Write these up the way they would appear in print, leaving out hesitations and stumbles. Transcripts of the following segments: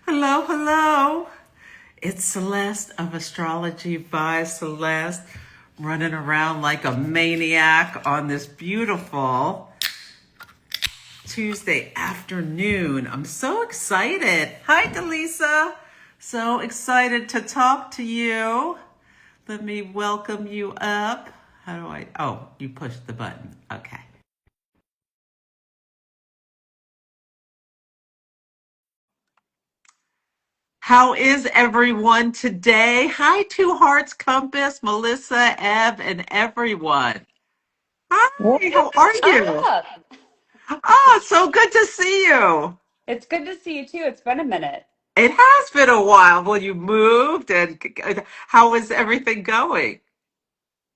Hello, hello. It's Celeste of Astrology by Celeste, running around like a maniac on this beautiful Tuesday afternoon. I'm so excited. Hi, Dallisa. So excited to talk to you. Let me welcome you up. Oh, you pushed the button. Okay. How is everyone today? Hi, Two Hearts Compass, Melissa, Eb, and everyone. What's Hi, how are you? up? Oh, so good to see you. It's good to see you too. It's been a minute. It has been a while. Well, you moved, and how is everything going?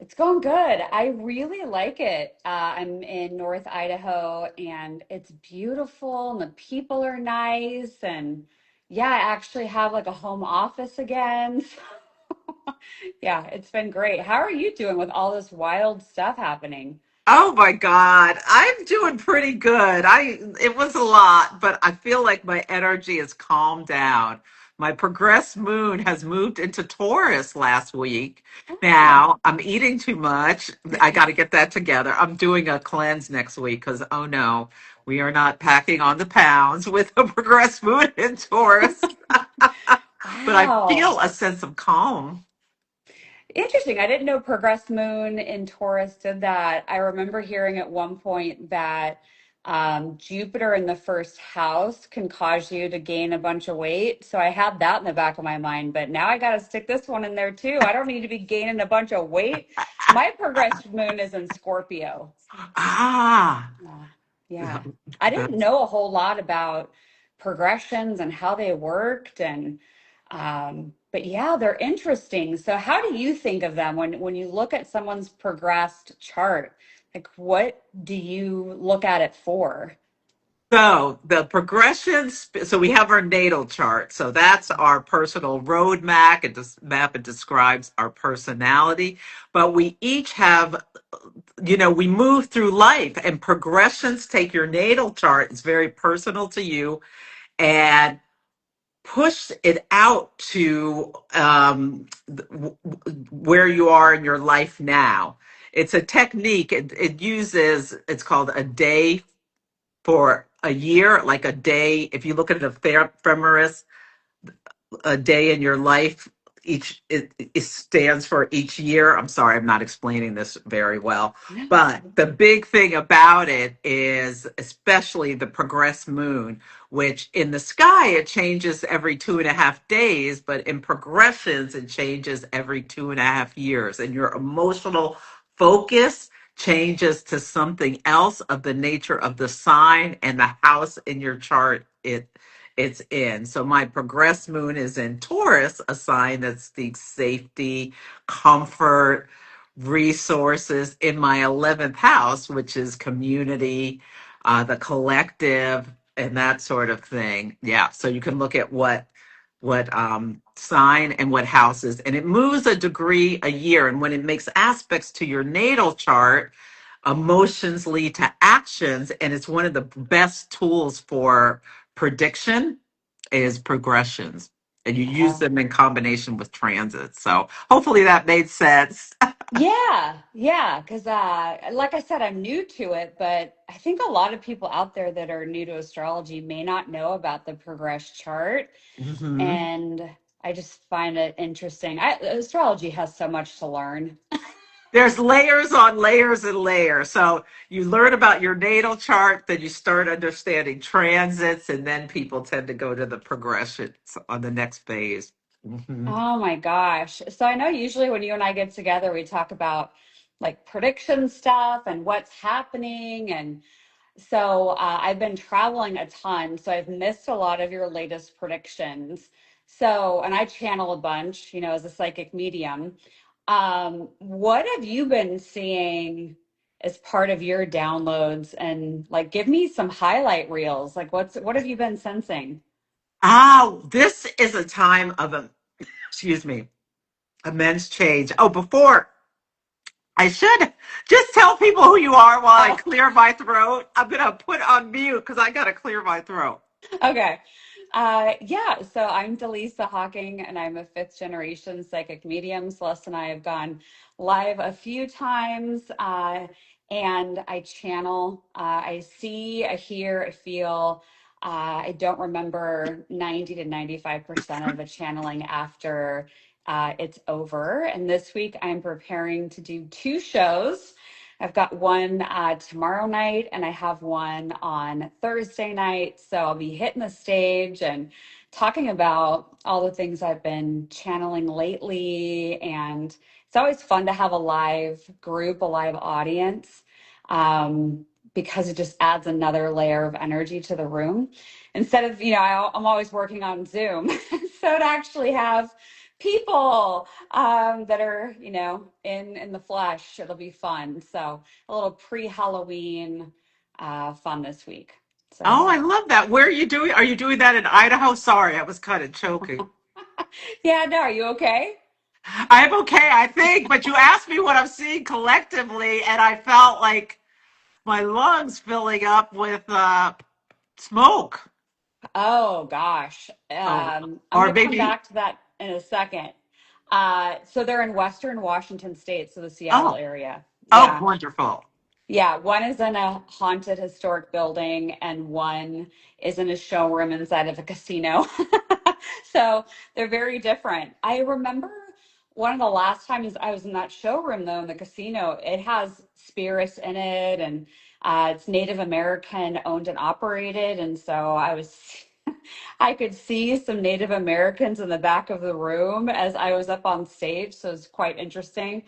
It's going good. I really like it. I'm in North Idaho and it's beautiful and the people are nice. And yeah, I actually have like a home office again. Yeah, it's been great. How are you doing with all this wild stuff happening? Oh my God, I'm doing pretty good. It was a lot, but I feel like my energy has calmed down. My progressed moon has moved into Taurus last week. Oh, Now I'm eating too much. I got to get that together. I'm doing a cleanse next week because, oh no, we are not packing on the pounds with a progressed moon in Taurus. But I wow. feel a sense of calm. Interesting. I didn't know Progress Moon in Taurus did that. I remember hearing at one point that Jupiter in the first house can cause you to gain a bunch of weight. So I had that in the back of my mind, but now I got to stick this one in there too. I don't need to be gaining a bunch of weight. My Progress Moon is in Scorpio. Ah, Yeah. Yeah. I didn't know a whole lot about progressions and how they worked and but yeah, they're interesting. So how do you think of them when you look at someone's progressed chart? Like what do you look at it for? so the progressions, so we have our natal chart. So that's our personal roadmap. It describes our personality. But we each have, we move through life and progressions take your natal chart. It's very personal to you and push it out to where you are in your life now. It's a technique. It uses, it's called a day for a year, like a day. If you look at an ephemeris, a day in your life, it stands for each year. I'm sorry, I'm not explaining this very well, but the big thing about it is, especially the progressed moon, which in the sky it changes every 2.5 days, but in progressions it changes every 2.5 years, and your emotional focus changes to something else of the nature of the sign and the house in your chart it's in. So my progressed moon is in Taurus, a sign that seeks safety, comfort, resources in my 11th house, which is community, the collective, and that sort of thing. Yeah. So you can look at what sign and what houses, and it moves a degree a year. And when it makes aspects to your natal chart, emotions lead to actions, and it's one of the best tools for prediction is progressions, and you use Wow. them in combination with transits. So hopefully that made sense. Yeah, yeah, because like I said, I'm new to it, but I think a lot of people out there that are new to astrology may not know about the progress chart. Hmm. And I just find it interesting. Astrology has so much to learn. There's layers on layers and layers. So you learn about your natal chart, then you start understanding transits, and then people tend to go to the progressions on the next phase. Hmm. Oh my gosh. So I know usually when you and I get together, we talk about like prediction stuff and what's happening. And so I've been traveling a ton, so I've missed a lot of your latest predictions. So, and I channel a bunch, as a psychic medium. What have you been seeing as part of your downloads? And like, give me some highlight reels. Like, what have you been sensing? This is a time of excuse me, immense change. Oh, before I should just tell people who you are while I Oh, clear my throat. I'm gonna put on mute because I gotta clear my throat. okay. Yeah, so I'm Dallisa Hocking, and I'm a fifth generation psychic medium. Celeste and I have gone live a few times, and I channel. I see, I hear, I feel. I don't remember 90 to 95% of the channeling after it's over. And this week I'm preparing to do two shows. I've got one tomorrow night and I have one on Thursday night. So I'll be hitting the stage and talking about all the things I've been channeling lately. And it's always fun to have a live group, a live audience, because it just adds another layer of energy to the room. Instead of, I'm always working on Zoom. So to actually have people that are, in the flesh. It'll be fun. So a little pre-Halloween fun this week. So Oh, yeah. I love that. Where are you doing? Are you doing that in Idaho? Sorry, I was kind of choking. Yeah, no, are you okay? I'm okay, I think, but you asked me what I'm seeing collectively, and I felt like my lungs filling up with smoke. Oh gosh. Oh, I'm or gonna come maybe. back to that in a second. So they're in Western Washington State, so the Seattle Oh, area. oh, Yeah. wonderful. Yeah, one is in a haunted historic building and one is in a showroom inside of a casino. So they're very different. I remember one of the last times I was in that showroom, though, in the casino, it has spirits in it and it's Native American owned and operated. And so I could see some Native Americans in the back of the room as I was up on stage. So it's quite interesting.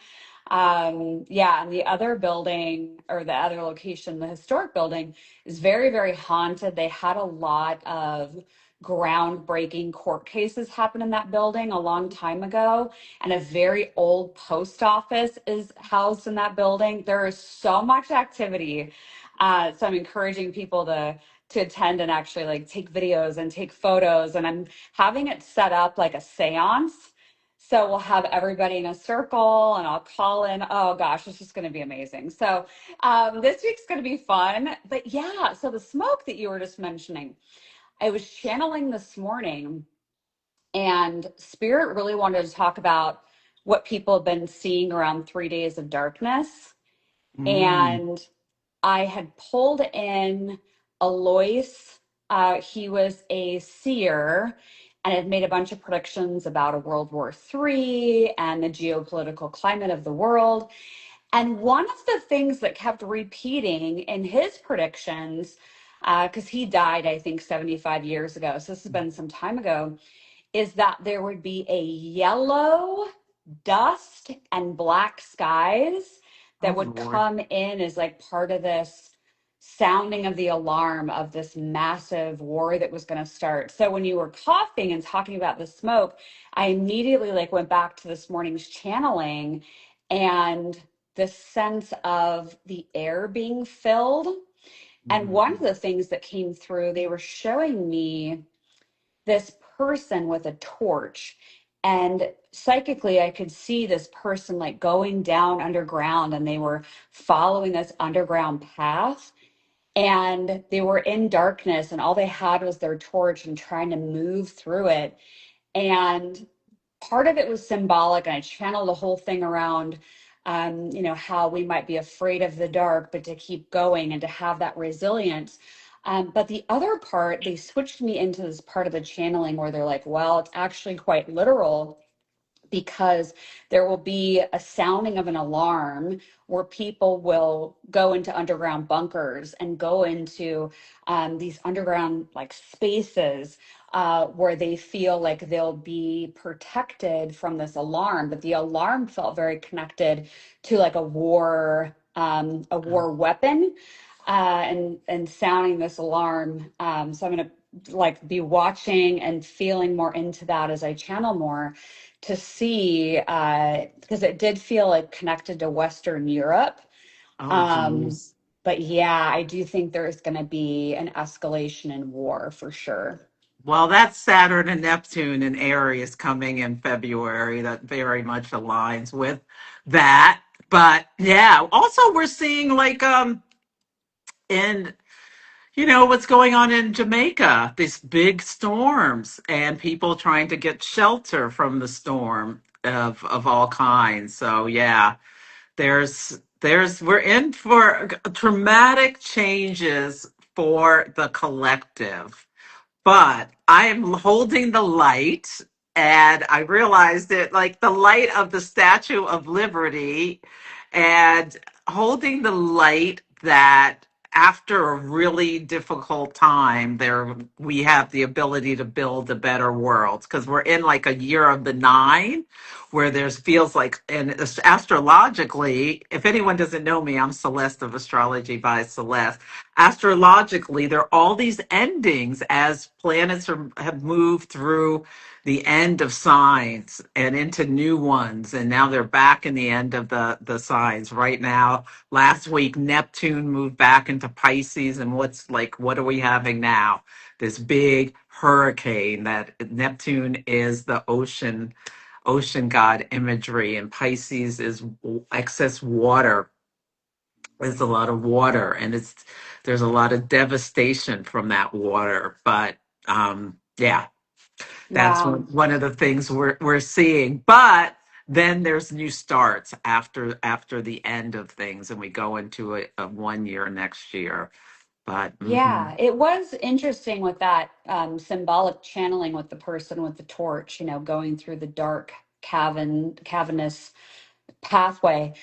Yeah, and the other building or the other location, the historic building, is very, very haunted. They had a lot of groundbreaking court cases happen in that building a long time ago, and a very old post office is housed in that building. There is so much activity. So I'm encouraging people to attend and actually like take videos and take photos. And I'm having it set up like a seance. So we'll have everybody in a circle and I'll call in. Oh gosh, it's just going to be amazing. So this week's going to be fun. But yeah, so the smoke that you were just mentioning, I was channeling this morning and Spirit really wanted to talk about what people have been seeing around 3 days of darkness. Mm. And I had pulled in Alois. He was a seer and had made a bunch of predictions about a World War III and the geopolitical climate of the world. And one of the things that kept repeating in his predictions, because he died, I think, 75 years ago, so this has been some time ago, is that there would be a yellow dust and black skies Oh, that would Lord. come in as like part of this sounding of the alarm of this massive war that was going to start. So when you were coughing and talking about the smoke, I immediately like went back to this morning's channeling and the sense of the air being filled. And one of Mhm. the things that came through, they were showing me this person with a torch, and psychically I could see this person like going down underground, and they were following this underground path, and they were in darkness and all they had was their torch and trying to move through it. And part of it was symbolic, and I channeled the whole thing around how we might be afraid of the dark, but to keep going and to have that resilience. But the other part, they switched me into this part of the channeling where they're like, well, it's actually quite literal, because there will be a sounding of an alarm where people will go into underground bunkers and go into these underground like spaces where they feel like they'll be protected from this alarm. But the alarm felt very connected to like a war weapon, and sounding this alarm. So I'm going to like be watching and feeling more into that as I channel more, to see, because it did feel like connected to Western Europe. Oh, Um, geez. but yeah, I do think there's going to be an escalation in war for sure. Well, that's Saturn and Neptune and Aries coming in February. That very much aligns with that. But yeah, also we're seeing like in You know what's going on in Jamaica? These big storms and people trying to get shelter from the storm of all kinds. So yeah, we're in for traumatic changes for the collective. But I am holding the light, and I realized it like the light of the Statue of Liberty, and holding the light that after a really difficult time, there we have the ability to build a better world because we're in like a year of the nine where there's feels like, and astrologically, if anyone doesn't know me, I'm Celeste of Astrology by Celeste. Astrologically, there are all these endings as planets have moved through the end of signs and into new ones, and now they're back in the end of the signs right now. Last week Neptune moved back into Pisces, and what are we having now? This big hurricane. That Neptune is the ocean god imagery, and Pisces is excess water. There's a lot of water, and there's a lot of devastation from that water. But yeah, that's Wow. one of the things we're seeing. But then there's new starts after the end of things, and we go into a 1 year next year. But Yeah, it was interesting with that symbolic channeling with the person with the torch, going through the dark cavernous pathway.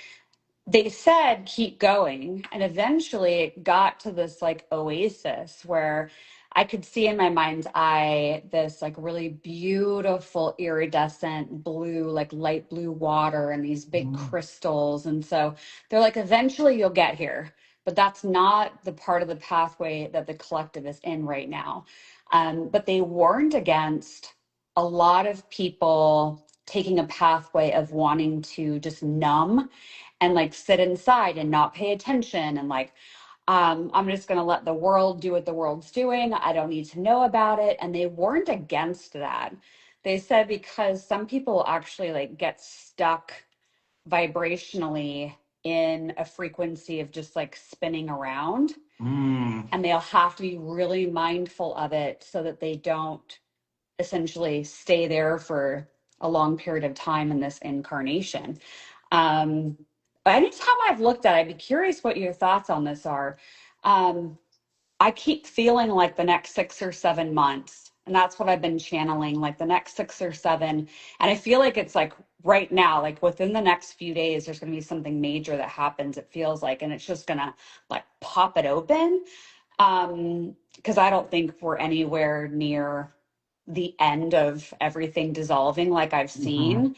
They said keep going, and eventually it got to this like oasis where I could see in my mind's eye this like really beautiful iridescent blue, like light blue water and these big crystals. And so they're like, eventually you'll get here, but that's not the part of the pathway that the collective is in right now. But they warned against a lot of people taking a pathway of wanting to just numb and like sit inside and not pay attention and like I'm just going to let the world do what the world's doing. I don't need to know about it. And they weren't against that. They said because some people actually like get stuck vibrationally in a frequency of just like spinning around, mm, and they'll have to be really mindful of it so that they don't essentially stay there for a long period of time in this incarnation. Um, Anytime I've looked at it, I'd be curious what your thoughts on this are. Um, I keep feeling like the next 6 or 7 months, and that's what I've been channeling, like the next 6 or 7. And I feel like it's like right now, like within the next few days, there's going to be something major that happens, it feels like, and it's just going to like pop it open. Because I don't think we're anywhere near the end of everything dissolving like I've mhm. seen.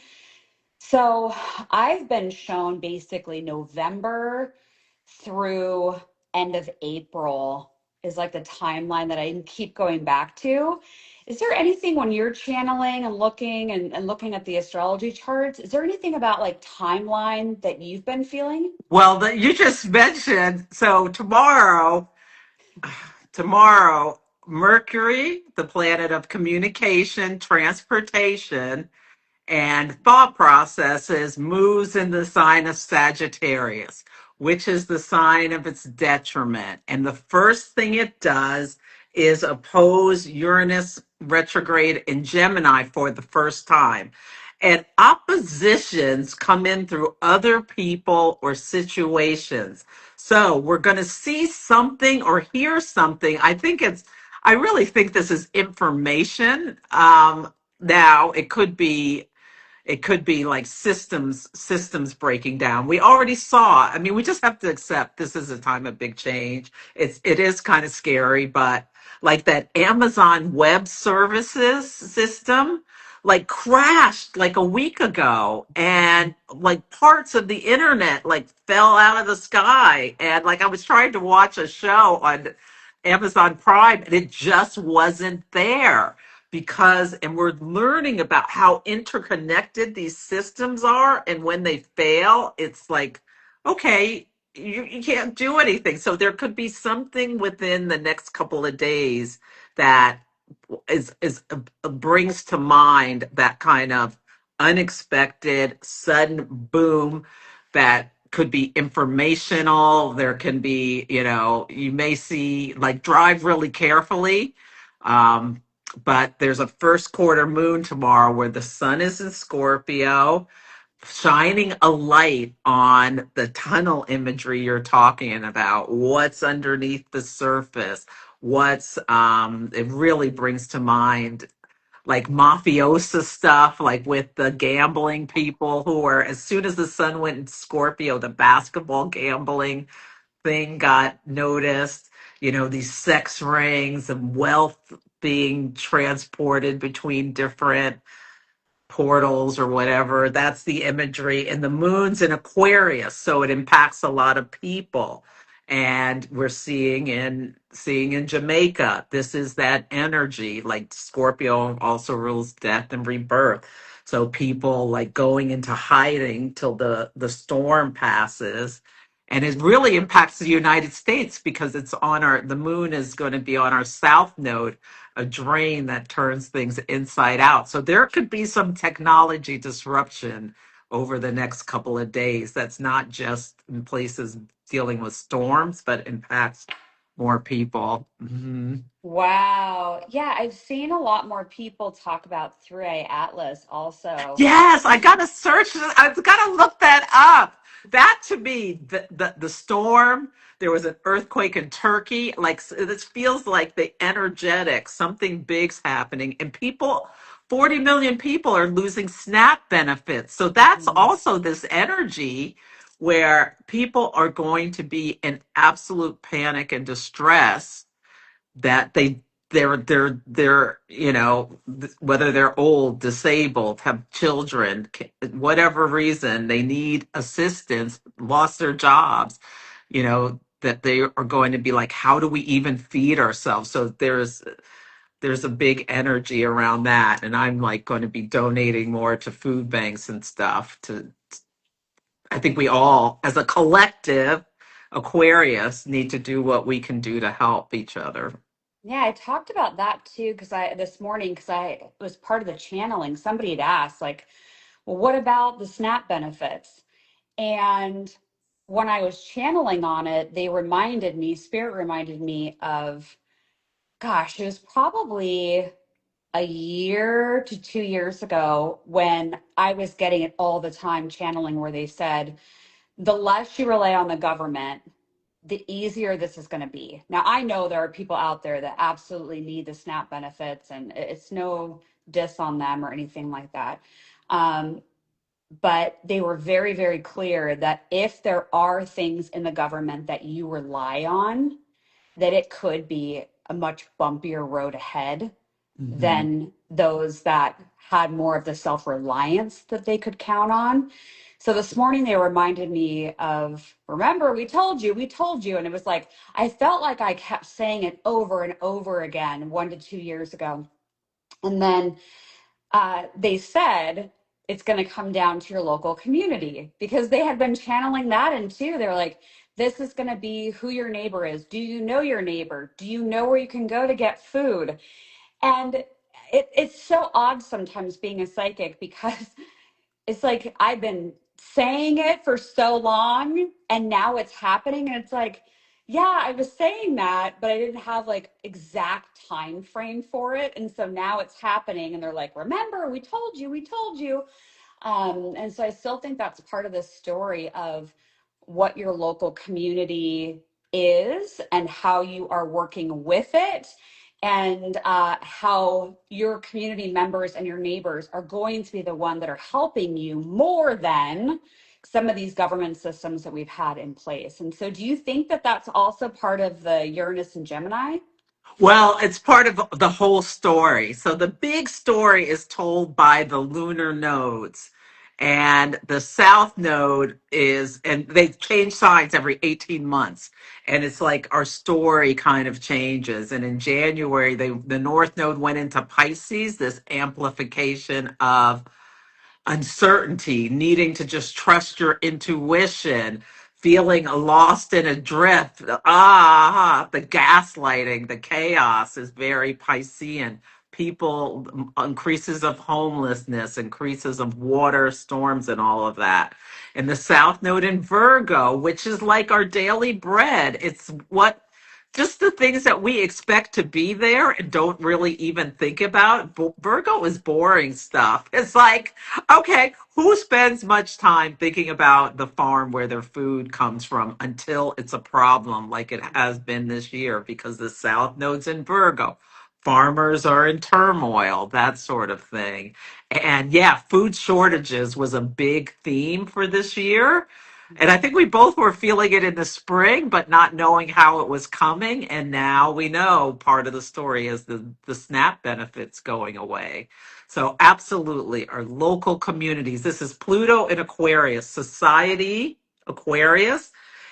So I've been shown basically November through end of April is like the timeline that I keep going back to. Is there anything when you're channeling and looking at the astrology charts, is there anything about like timeline that you've been feeling? Well, you just mentioned so tomorrow, Mercury, the planet of communication, transportation, and thought processes moves in the sign of Sagittarius, which is the sign of its detriment. And the first thing it does is oppose Uranus retrograde in Gemini for the first time. And oppositions come in through other people or situations. So we're going to see something or hear something. I really think this is information. Now it could be like systems breaking down. We already saw. I mean, we just have to accept this is a time of big change. It is kind of scary, but like that Amazon Web Services system like crashed like a week ago, and like parts of the internet like fell out of the sky, and like I was trying to watch a show on Amazon Prime and it just wasn't there because, and we're learning about how interconnected these systems are, and when they fail it's like, okay, you can't do anything. So there could be something within the next couple of days that brings to mind that kind of unexpected sudden boom that could be informational. There can be, you may see, like, drive really carefully. Um, but there's a first quarter moon tomorrow where the sun is in Scorpio, shining a light on the tunnel imagery you're talking about. What's underneath the surface? It really brings to mind like mafiosa stuff, like with the gambling people who are, as soon as the sun went in Scorpio, the basketball gambling thing got noticed. These sex rings and wealth being transported between different portals or whatever. That's the imagery. And the moon's in Aquarius, so it impacts a lot of people. And we're seeing in Jamaica, this is that energy. Like Scorpio also rules death and rebirth. So people like going into hiding till the storm passes. And it really impacts the United States because the moon is going to be on our south node, a drain that turns things inside out. So there could be some technology disruption over the next couple of days that's not just in places dealing with storms, but impacts more people. Mhm. Wow. Yeah, I've seen a lot more people talk about 3A Atlas also. Yes, I gotta search. I've gotta look that up. That to me, the storm. There was an earthquake in Turkey. Like this feels like the energetic, something big's happening, and 40 million people are losing SNAP benefits. So that's Mhm. also this energy where people are going to be in absolute panic and distress that they're whether they're old, disabled, have children, whatever reason they need assistance, lost their jobs, that they are going to be like, how do we even feed ourselves? So there's a big energy around that, and I'm like going to be donating more to food banks and stuff. To I think we all as a collective Aquarius need to do what we can do to help each other. Yeah, I talked about that too because I this morning because I was part of the channeling. Somebody had asked, like, well, what about the SNAP benefits? And when I was channeling on it, Spirit reminded me of, gosh, it was probably a year to 2 years ago when I was getting it all the time channeling where they said, the less you rely on the government, the easier this is going to be. Now, I know there are people out there that absolutely need the SNAP benefits, and it's no diss on them or anything like that. Um, but they were very, very clear that if there are things in the government that you rely on, that it could be a much bumpier road ahead Mhm. than those that had more of the self-reliance that they could count on. So this morning they reminded me of, remember, we told you. And it was like, I felt like I kept saying it over and over again 1 to 2 years ago. And then they said it's going to come down to your local community because they had been channeling that in too. They were like, this is going to be who your neighbor is. Do you know your neighbor? Do you know where you can go to get food? And it's so odd sometimes being a psychic because it's like I've been saying it for so long and now it's happening. And it's like, yeah, I was saying that, but I didn't have like exact time frame for it. And so now it's happening and they're like, remember, we told you. And so I still think that's part of the story of what your local community is and how you are working with it, and how your community members and your neighbors are going to be the one that are helping you more than some of these government systems that we've had in place. And so do you think that that's also part of the Uranus and Gemini? Well, it's part of the whole story. So the big story is told by the lunar nodes. And the south node and they change signs every 18 months. And it's like our story kind of changes. And in January, the north node went into Pisces, this amplification of uncertainty, needing to just trust your intuition, feeling lost and adrift. The gaslighting, the chaos is very Piscean people, increases of homelessness, increases of water, storms, and all of that. And the South Node in Virgo, which is like our daily bread. It's what just the things that we expect to be there and don't really even think about. Virgo is boring stuff. It's like, okay, who spends much time thinking about the farm where their food comes from until it's a problem like it has been this year because the South Node's in Virgo. Farmers are in turmoil, that sort of thing. And yeah, food shortages was a big theme for this year. And I think we both were feeling it in the spring, but not knowing how it was coming. And now we know part of the story is the SNAP benefits going away. So, absolutely, our local communities. This is Pluto in Aquarius. Society, Aquarius,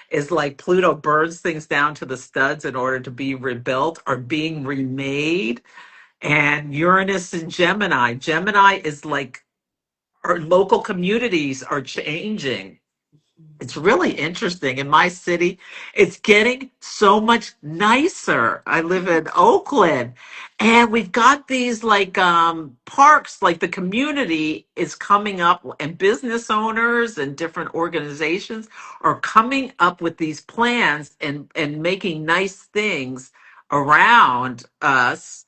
is like Pluto burns things down to the studs in order to be rebuilt or being remade. And Uranus in Gemini. Gemini is like our local communities are changing. It's really interesting. In my city, it's getting so much nicer. I live in Oakland, and we've got these like parks, like the community is coming up, and business owners and different organizations are coming up with these plans and making nice things around us,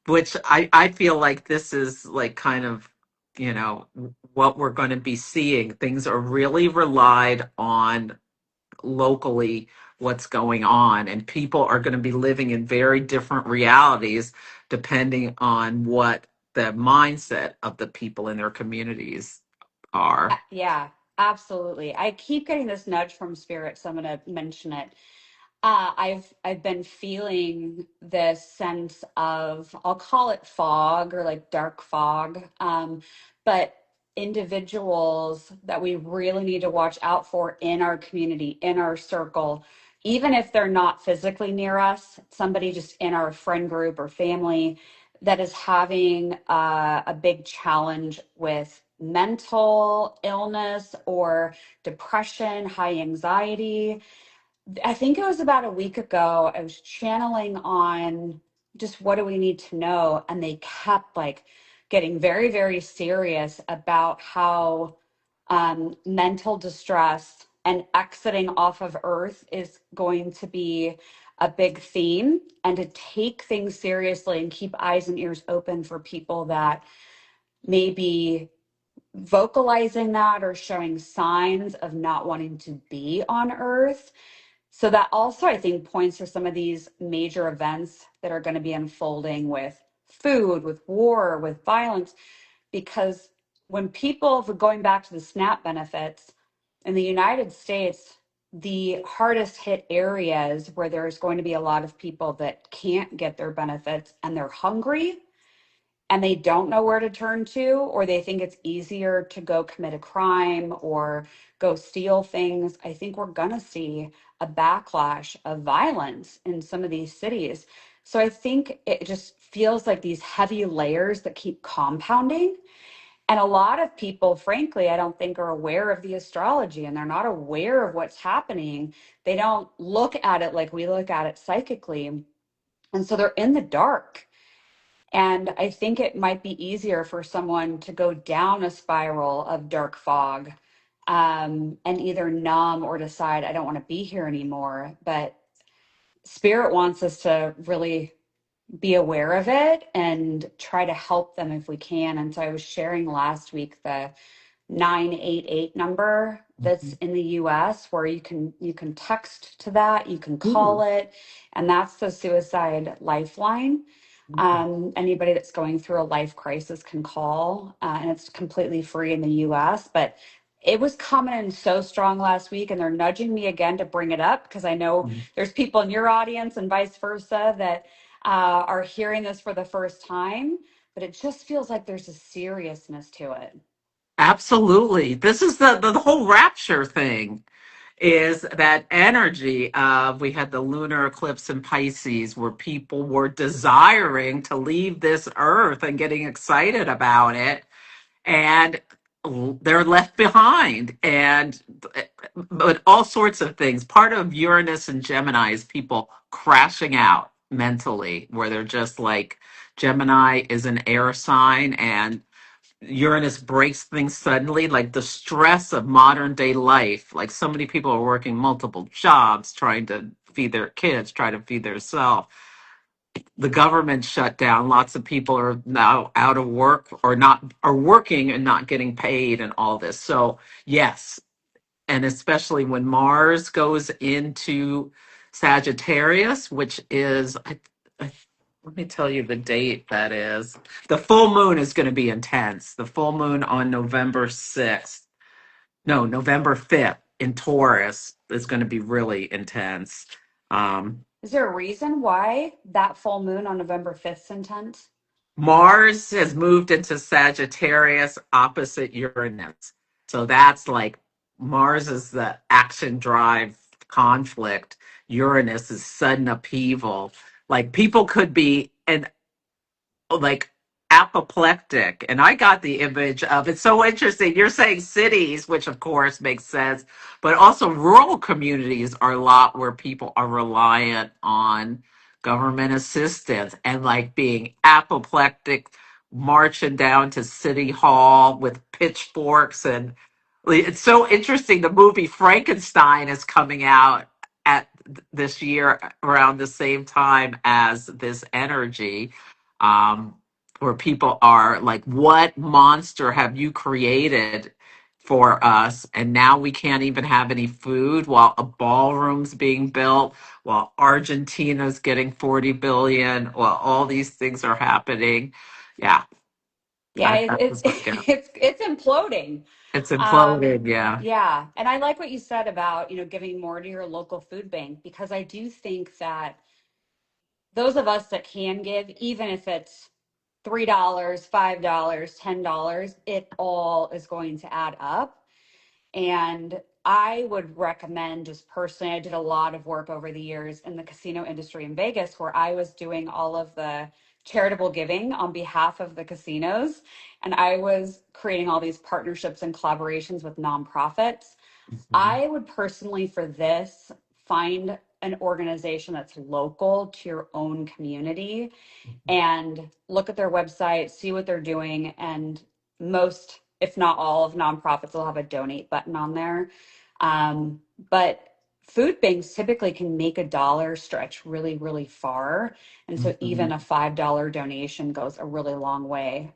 which I feel like this is like kind of, you know, what we're going to be seeing. Things are really relied on locally what's going on, and people are going to be living in very different realities depending on what the mindset of the people in their communities are. Yeah, absolutely. I keep getting this nudge from spirit, so I'm going to mention it. I've been feeling this sense of, I'll call it fog or like dark fog, but individuals that we really need to watch out for in our community, in our circle, even if they're not physically near us, somebody just in our friend group or family that is having a big challenge with mental illness or depression, high anxiety. I think it was about a week ago, I was channeling on just what do we need to know. And they kept like getting very, very serious about how mental distress and exiting off of Earth is going to be a big theme, and to take things seriously and keep eyes and ears open for people that may be vocalizing that or showing signs of not wanting to be on Earth. So that also, I think, points to some of these major events that are going to be unfolding with food, with war, with violence, because when people, going back to the SNAP benefits in the United States, the hardest hit areas where there's going to be a lot of people that can't get their benefits and they're hungry and they don't know where to turn to, or they think it's easier to go commit a crime or go steal things, I think we're going to see a backlash of violence in some of these cities. So I think it just feels like these heavy layers that keep compounding. And a lot of people, frankly, I don't think are aware of the astrology, and they're not aware of what's happening. They don't look at it like we look at it psychically. And so they're in the dark. And I think it might be easier for someone to go down a spiral of dark fog, and either numb or decide, I don't want to be here anymore. But Spirit wants us to really be aware of it and try to help them if we can. And so I was sharing last week the 988 number that's in the US, where you can text to that, you can call Ooh. it, and that's the suicide lifeline. Anybody that's going through a life crisis can call, and it's completely free in the US. But it was coming in so strong last week, and they're nudging me again to bring it up because I know there's people in your audience and vice versa that are hearing this for the first time. But it just feels like there's a seriousness to it. Absolutely. This is the whole rapture thing is that energy of we had the lunar eclipse in Pisces where people were desiring to leave this earth and getting excited about it, and they're left behind, and but all sorts of things. Part of Uranus and Gemini is people crashing out mentally, where they're just like Gemini is an air sign, and Uranus breaks things suddenly, like the stress of modern day life. Like so many people are working multiple jobs, trying to feed their kids, trying to feed themselves. The government shut down. Lots of people are now out of work or not are working and not getting paid and all this. So yes, and especially when Mars goes into Sagittarius, which is let me tell you the date that is. The full moon is going to be intense. The full moon on November 6th. No, November 5th in Taurus is going to be really intense. Um, Is there a reason why that full moon on November 5th is intense? Mars has moved into Sagittarius opposite Uranus. So that's like Mars is the action drive conflict. Uranus is sudden upheaval. Like people could be, and like apoplectic, and I got the image of it's so interesting. You're saying cities, which of course makes sense, but also rural communities are a lot where people are reliant on government assistance and like being apoplectic, marching down to city hall with pitchforks. And it's so interesting. The movie Frankenstein is coming out at this year around the same time as this energy, um, where people are like, what monster have you created for us? And now we can't even have any food while a ballroom's being built, while Argentina's getting 40 billion, while all these things are happening. Yeah, Yeah, that it's was like, yeah, it's imploding. it's Um, imploded. Yeah. yeah, and I like what you said about, giving more to your local food bank, because I do think that those of us that can give, even if it's $3, $5, $10, it all is going to add up. And I would recommend, just personally, I did a lot of work over the years in the casino industry in Vegas where I was doing all of the charitable giving on behalf of the casinos. And I was creating all these partnerships and collaborations with nonprofits. Mhm. I would personally, for this, find an organization that's local to your own community and look at their website, see what they're doing. And most, if not all, of nonprofits will have a donate button on there. But food banks typically can make a dollar stretch really, really far. And so even Mhm. a $5 donation goes a really long way.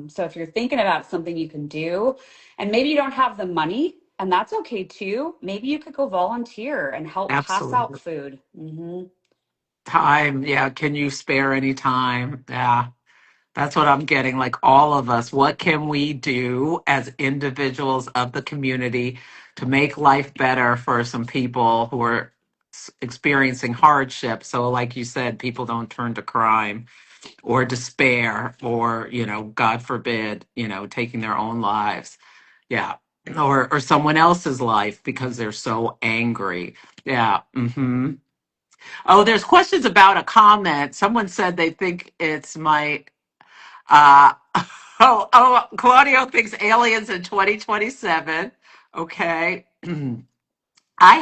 So if you're thinking about something you can do, and maybe you don't have the money, and that's okay too, maybe you could go volunteer and help pass out Absolutely. food. Time. Yeah. Can you spare any time? Yeah. That's what I'm getting. Like all of us, what can we do as individuals of the community to make life better for some people who are experiencing hardship? So, like you said, people don't turn to crime or despair or, God forbid, taking their own lives. Yeah. Or someone else's life because they're so angry. Yeah. Oh, there's questions about a comment. Someone said they think it's my uh, Claudio thinks aliens in 2027. Okay. I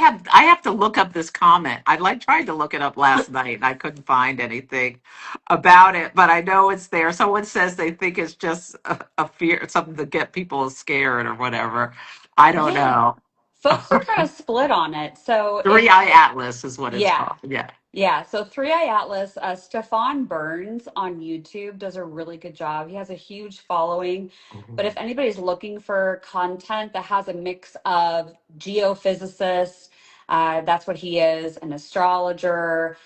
have to look up this comment. I like tried to look it up last night and I couldn't find anything about it, but I know it's there. Someone says they think it's just a fear, something to get people scared or whatever. I don't Yeah. know. Folks are kind of split on it. So Three Eye Atlas is what it's yeah. called. Yeah. Yeah. So Three Eye Atlas, Stefan Burns on YouTube does a really good job. He has a huge following. But if anybody's looking for content that has a mix of geophysicists, that's what he is, an astrologer,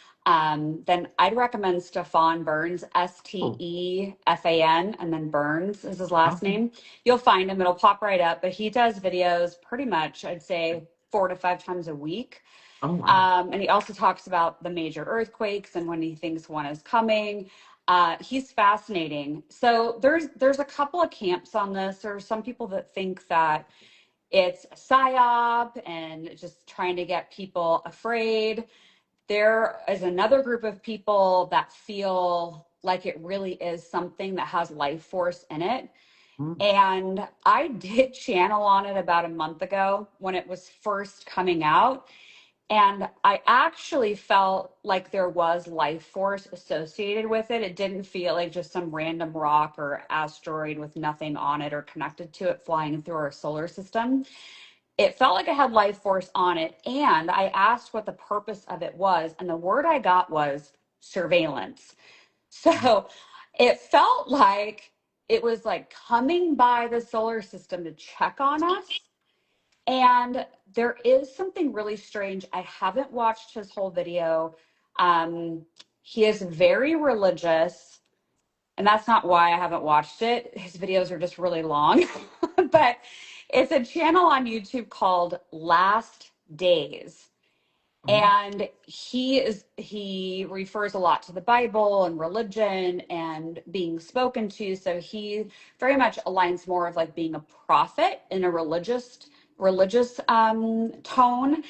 then I'd recommend Stefan Burns, Oh, Stefan, and then Burns is his last okay. name. You'll find him, it'll pop right up. But he does videos pretty much, I'd say, 4 to 5 times a week. Oh, wow. And he also talks about the major earthquakes and when he thinks one is coming. He's fascinating. So there's a couple of camps on this. There are some people that think that it's a psyop and just trying to get people afraid. There is another group of people that feel like it really is something that has life force in it. Mm, And I did channel on it about a month ago when it was first coming out. And I actually felt like there was life force associated with it. It didn't feel like just some random rock or asteroid with nothing on it or connected to it flying through our solar system. It felt like it had life force on it. And I asked what the purpose of it was. And the word I got was surveillance. So it felt like it was like coming by the solar system to check on us. And there is something really strange. I haven't watched his whole video. He is very religious, and that's not why I haven't watched it. His videos are just really long. But it's a channel on YouTube called Last Days. And he refers a lot to the Bible and religion and being spoken to. So he very much aligns more of like being a prophet in a religious tone.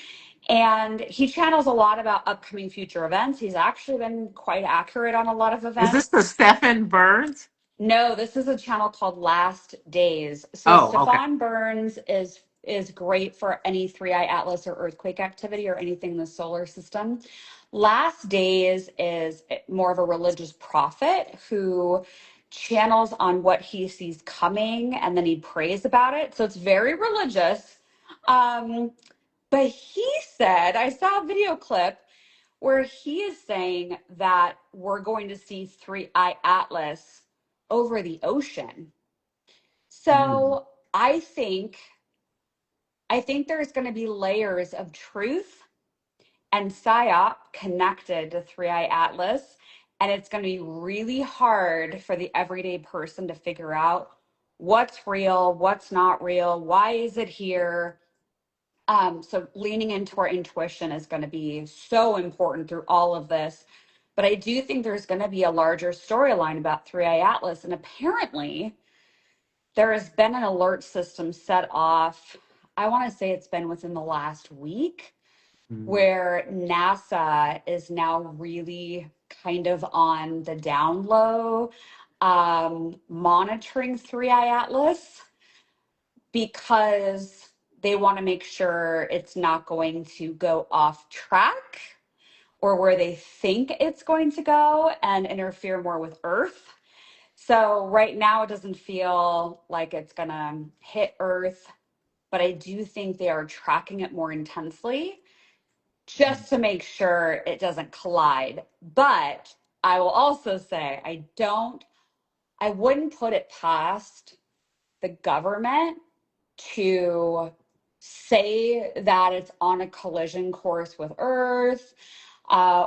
And he channels a lot about upcoming future events. He's actually been quite accurate on a lot of Is this events. the Stephen Burns? No, this is a channel called Last Days. So Oh, okay. Stefan Burns is great for any three-eye atlas or earthquake activity or anything in the solar system. Last Days is more of a religious prophet who channels on what he sees coming and then he prays about it. So it's very religious. Um, but he said, I saw a video clip where he is saying that we're going to see three-eye atlas over the ocean. Mm. So I think there's going to be layers of truth and psyop connected to three-eye atlas, and it's going to be really hard for the everyday person to figure out what's real, what's not real, why is it here. So leaning into our intuition is going to be so important through all of this. But I do think there's going to be a larger storyline about Three Eye Atlas. And apparently, there has been an alert system set off. I want to say it's been within the last week Mm. where NASA is now really kind of on the down low, monitoring Three Eye Atlas because they want to make sure it's not going to go off track or where they think it's going to go and interfere more with Earth. So right now it doesn't feel like it's going to hit Earth, but I do think they are tracking it more intensely just to make sure it doesn't collide. But I will also say I wouldn't put it past the government to say that it's on a collision course with Earth,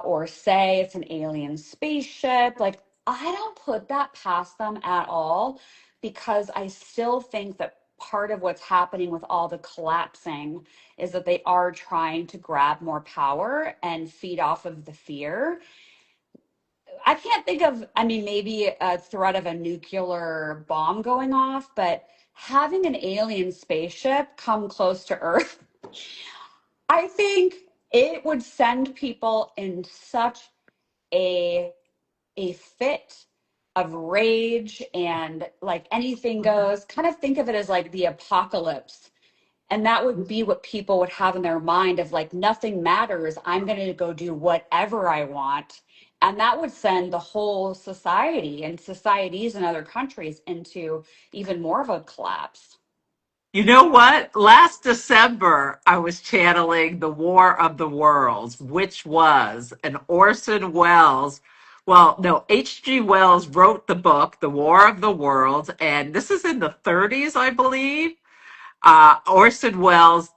or say it's an alien spaceship. Like, I don't put that past them at all because I still think that part of what's happening with all the collapsing is that they are trying to grab more power and feed off of the fear. I can't think of, I mean, maybe a threat of a nuclear bomb going off, but having an alien spaceship come close to Earth, I think it would send people in such a fit of rage and like anything goes. Kind of think of it as like the apocalypse. And that would be what people would have in their mind of like, nothing matters. I'm going to go do whatever I want. And that would send the whole society and societies in other countries into even more of a collapse. You know what? Last December, I was channeling The War of the Worlds, which was an Orson Welles. Well, no, H.G. Wells wrote the book, The War of the Worlds, and this is in the 30s, I believe. Orson Welles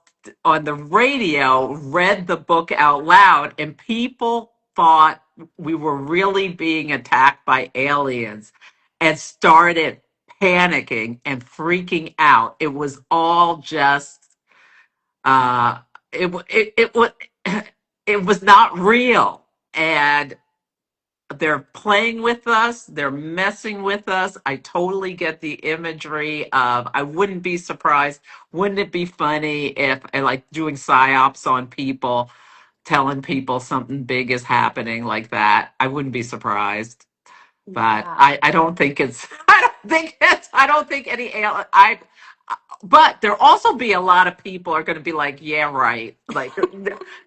on the radio read the book out loud, and people thought we were really being attacked by aliens and started panicking and freaking out. It was all just uh, it was it was not real, and they're playing with us, they're messing with us. I totally get the imagery of, I wouldn't be surprised. Wouldn't it be funny if I like doing psyops on people, telling people something big is happening like that? I wouldn't be surprised. But Yeah. I don't think it's I don't think any but there'll also be a lot of people are going to be like, yeah, right. Like,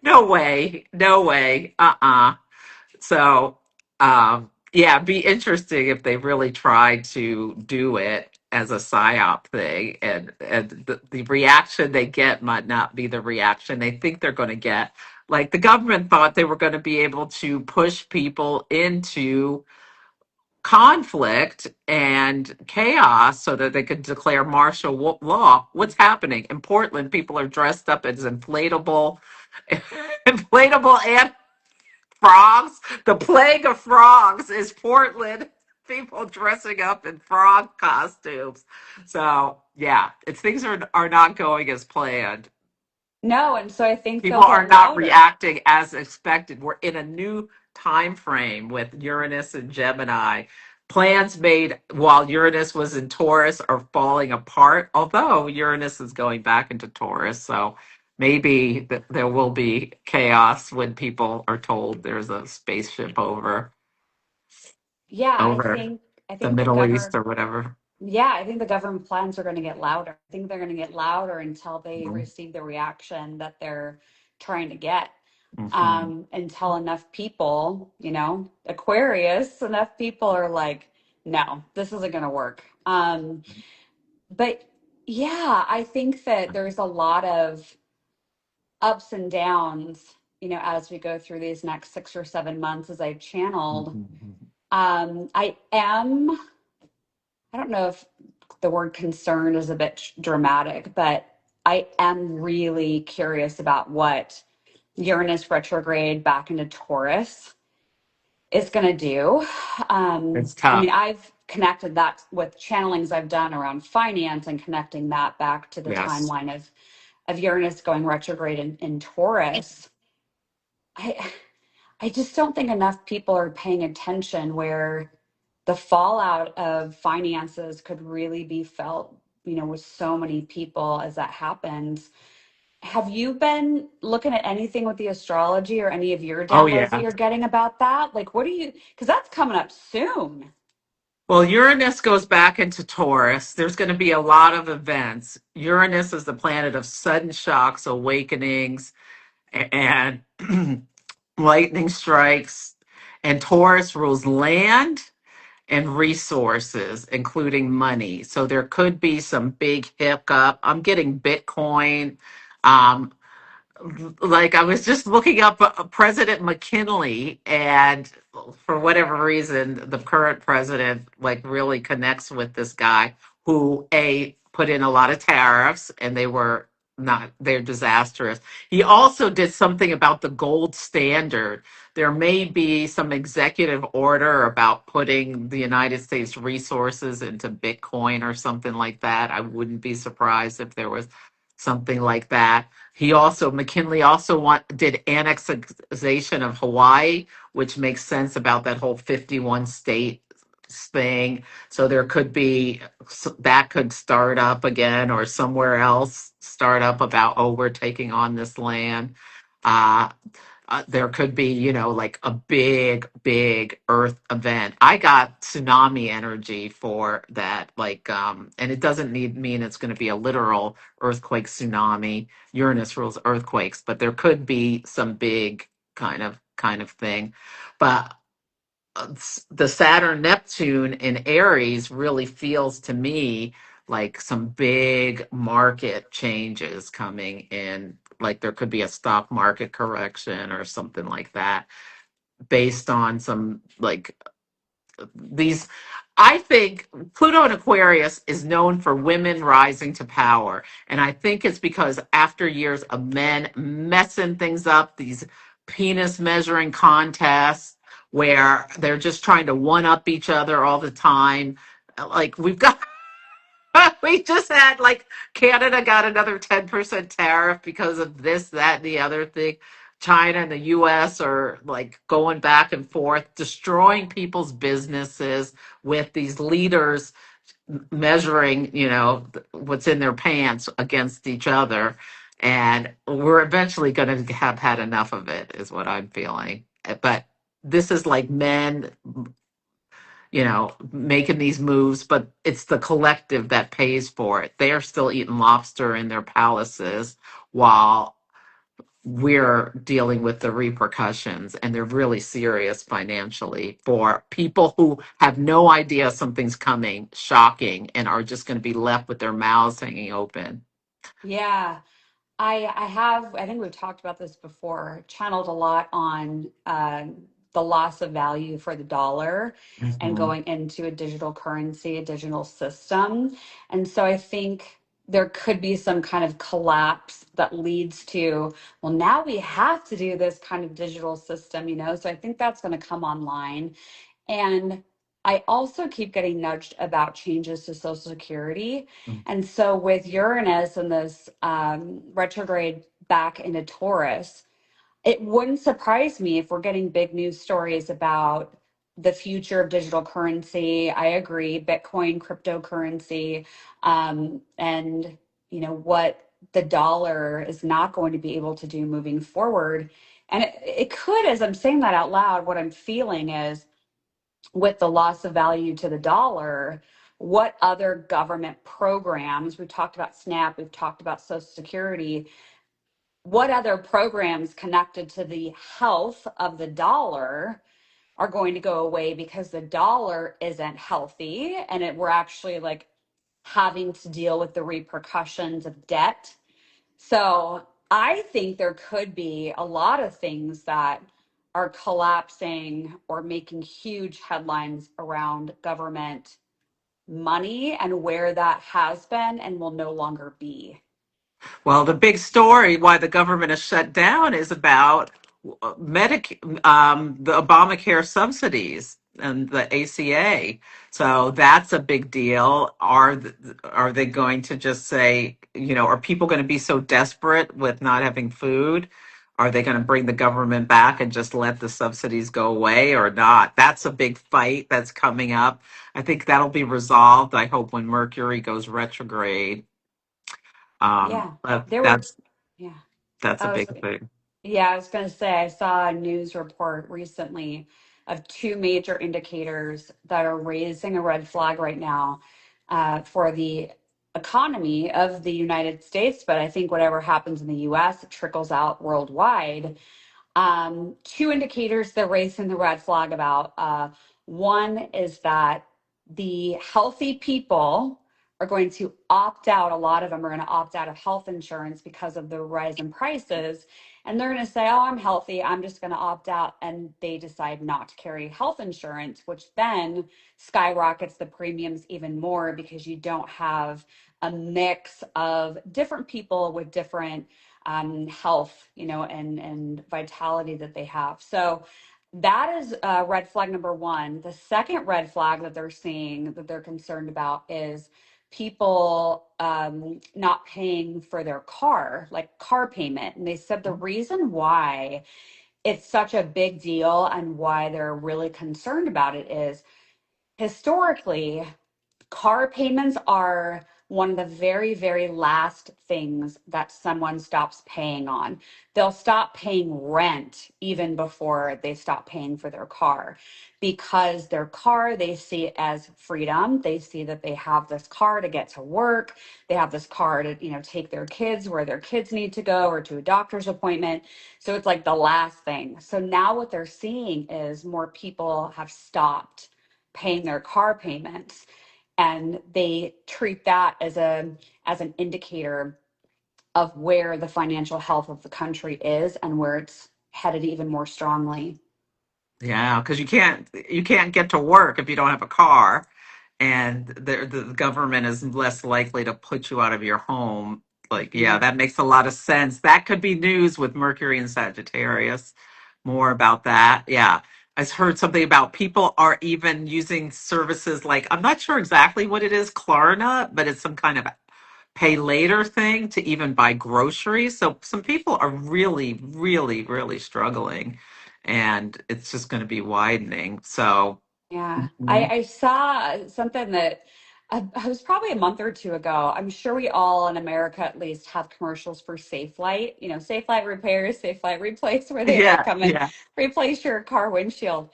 no way, no way. So, yeah, it'd be interesting if they really tried to do it as a psyop thing, and the reaction they get might not be the reaction they think they're going to get. Like the government thought they were going to be able to push people into conflict and chaos so that they could declare martial law. What's happening in Portland? People are dressed up as inflatable and frogs. The plague of frogs is Portland. People dressing up in frog costumes. So yeah, it's things are not going as planned. No, and so I think they'll People are get not louder. reacting as expected. We're in a new time frame with Uranus and Gemini. Plans made while Uranus was in Taurus are falling apart, although Uranus is going back into Taurus. So maybe there will be chaos when people are told there's a spaceship Yeah, over I the think the Middle East government or whatever. yeah, I think the government plans are going to get louder. I think they're going to get louder until they Mhm. receive the reaction that they're trying to get. Mhm. Until enough people, Aquarius, enough people are like, no, this isn't going to work. But yeah, I think that there's a lot of ups and downs, as we go through these next 6 or 7 months as I've channeled. Mhm. I am, I don't know if the word concerned is a bit dramatic, but I am really curious about what Uranus retrograde back into Taurus is going to do. It's I mean, tough. I've connected that with channelings I've done around finance and connecting that back to the Yes. timeline of Uranus going retrograde in Taurus. I I just don't think enough people are paying attention where the fallout of finances could really be felt, with so many people as that happens. Have you been looking at anything with the astrology or any of your Oh downloads that yeah. you're getting about that? Like, what do you, because that's coming up soon. Well, Uranus goes back into Taurus. There's going to be a lot of events. Uranus is the planet of sudden shocks, awakenings, and lightning strikes. And Taurus rules land and resources, including money. So there could be some big hiccup. I'm getting Bitcoin. Um, like I was just looking up President McKinley, and for whatever reason, the current president like really connects with this guy who a put in a lot of tariffs, and they're disastrous. He also did something about the gold standard. There may be some executive order about putting the United States resources into Bitcoin or something like that. I wouldn't be surprised if there was something like that. McKinley also did annexation of Hawaii, which makes sense about that whole 51 state thing. So there could be that could start up again, or somewhere else start up about, oh, we're taking on this land. Uh, there could be, like a big earth event. I got tsunami energy for that, like, and it doesn't mean it's going to be a literal earthquake tsunami. Uranus rules earthquakes, but there could be some big kind of thing. But the Saturn Neptune in Aries really feels to me like some big market changes coming in. Like there could be a stock market correction or something like that based on some like these. I think Pluto and Aquarius is known for women rising to power. And I think it's because after years of men messing things up, these penis measuring contests where they're just trying to one up each other all the time. Like we've got we just had like Canada got another 10% tariff because of this, that, and the other thing. China and the US are like going back and forth, destroying people's businesses with these leaders measuring, what's in their pants against each other. And we're eventually going to have had enough of it, is what I'm feeling. But this is like men making these moves, but it's the collective that pays for it. They are still eating lobster in their palaces while we're dealing with the repercussions, and they're really serious financially for people who have no idea something's coming, shocking, and are just going to be left with their mouths hanging open. Yeah. I have, I think we've talked about this before, channeled a lot on the loss of value for the dollar and Mhm. going into a digital currency, a digital system. And so I think there could be some kind of collapse that leads to, well, now we have to do this kind of digital system, you know? So I think that's going to come online. And I also keep getting nudged about changes to Social Security. And so with Uranus and this retrograde back into Taurus, it wouldn't surprise me if we're getting big news stories about the future of digital currency. I agree, Bitcoin, cryptocurrency, and what the dollar is not going to be able to do moving forward. And it could, as I'm saying that out loud, what I'm feeling is with the loss of value to the dollar, what other government programs, we've talked about SNAP, we've talked about Social Security, what other programs connected to the health of the dollar are going to go away because the dollar isn't healthy and we're actually like having to deal with the repercussions of debt. So I think there could be a lot of things that are collapsing or making huge headlines around government money and where that has been and will no longer be. Well, the big story why the government is shut down is about the Obamacare subsidies and the ACA. So that's a big deal. Are they going to just say, are people going to be so desperate with not having food? Are they going to bring the government back and just let the subsidies go away or not? That's a big fight that's coming up. I think that'll be resolved, I hope, when Mercury goes retrograde. Yeah, But there were, that's yeah. that's a I was big thing. Yeah, I was going to say, I saw a news report recently of two major indicators that are raising a red flag right now for the economy of the United States. But I think whatever happens in the US trickles out worldwide. Two indicators they're raising the red flag about. One is that the healthy people are going to opt out. A lot of them are going to opt out of health insurance because of the rise in prices. And they're going to say, oh, I'm healthy. I'm just going to opt out. And they decide not to carry health insurance, which then skyrockets the premiums even more because you don't have a mix of different people with different health, and vitality that they have. So that is red flag number one. The second red flag that they're seeing that they're concerned about is people not paying for their car, like car payment. And they said the reason why it's such a big deal and why they're really concerned about it is historically car payments are one of the very, very last things that someone stops paying on. They'll stop paying rent even before they stop paying for their car because their car, they see it as freedom. They see that they have this car to get to work. They have this car to, take their kids where their kids need to go or to a doctor's appointment. So it's like the last thing. So now what they're seeing is more people have stopped paying their car payments and they treat that as an indicator of where the financial health of the country is and where it's headed even more strongly. Yeah, because you can't get to work if you don't have a car, and the government is less likely to put you out of your home. Like, yeah, Mhm. that makes a lot of sense. That could be news with Mercury and Sagittarius. More about that. Yeah. I heard something about people are even using services like, I'm not sure exactly what it is, Klarna, but it's some kind of pay later thing to even buy groceries. So some people are really, really, really struggling, and it's just going to be widening. So, Yeah, I, mhm. I saw something that I was probably a month or two ago. I'm sure we all in America at least have commercials for Safe Light, Safe Light repairs, Safe Light replace, where they like Yeah, come and yeah. replace your car windshield.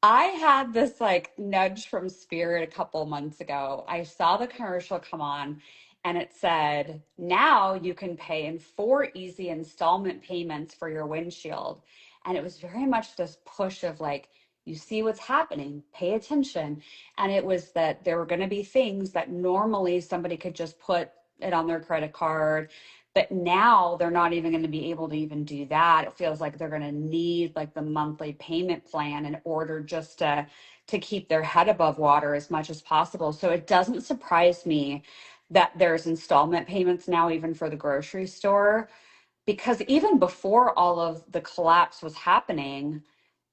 I had this like nudge from Spirit a couple months ago. I saw the commercial come on and it said, now you can pay in 4 easy installment payments for your windshield. And it was very much this push of like, you see what's happening, pay attention. And it was that there were going to be things that normally somebody could just put it on their credit card. But now they're not even going to be able to even do that. It feels like they're going to need like the monthly payment plan in order just to keep their head above water as much as possible. So it doesn't surprise me that there's installment payments now even for the grocery store, because even before all of the collapse was happening,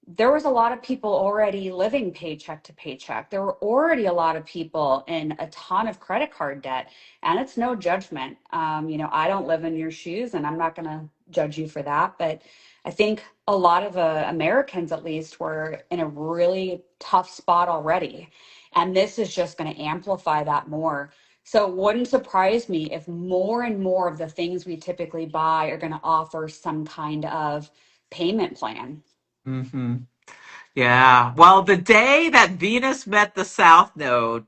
there was a lot of people already living paycheck to paycheck. There were already a lot of people in a ton of credit card debt, and it's no judgment. I don't live in your shoes, and I'm not going to judge you for that. But I think a lot of Americans, at least, were in a really tough spot already, and this is just going to amplify that more. So it wouldn't surprise me if more and more of the things we typically buy are going to offer some kind of payment plan. Hmm. Yeah. Well, the day that Venus met the South Node,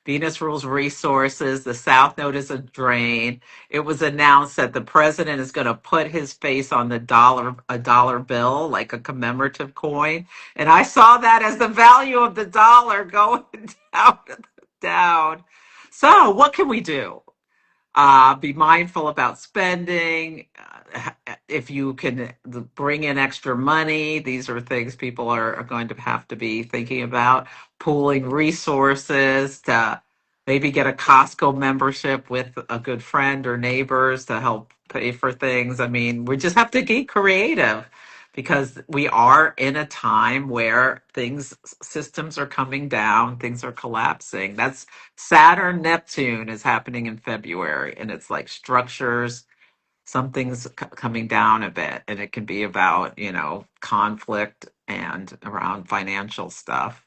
Venus rules resources. The South Node is a drain. It was announced that the president is going to put his face on a dollar bill, like a commemorative coin. And I saw that as the value of the dollar going down, down. So, what can we do? Be mindful about spending. If you can bring in extra money, these are things people are going to have to be thinking about. Pooling resources to maybe get a Costco membership with a good friend or neighbors to help pay for things. I mean, we just have to get creative because we are in a time where systems are coming down, things are collapsing. That's Saturn, Neptune is happening in February, and it's like structures, something's coming down a bit, and it can be about, conflict and around financial stuff.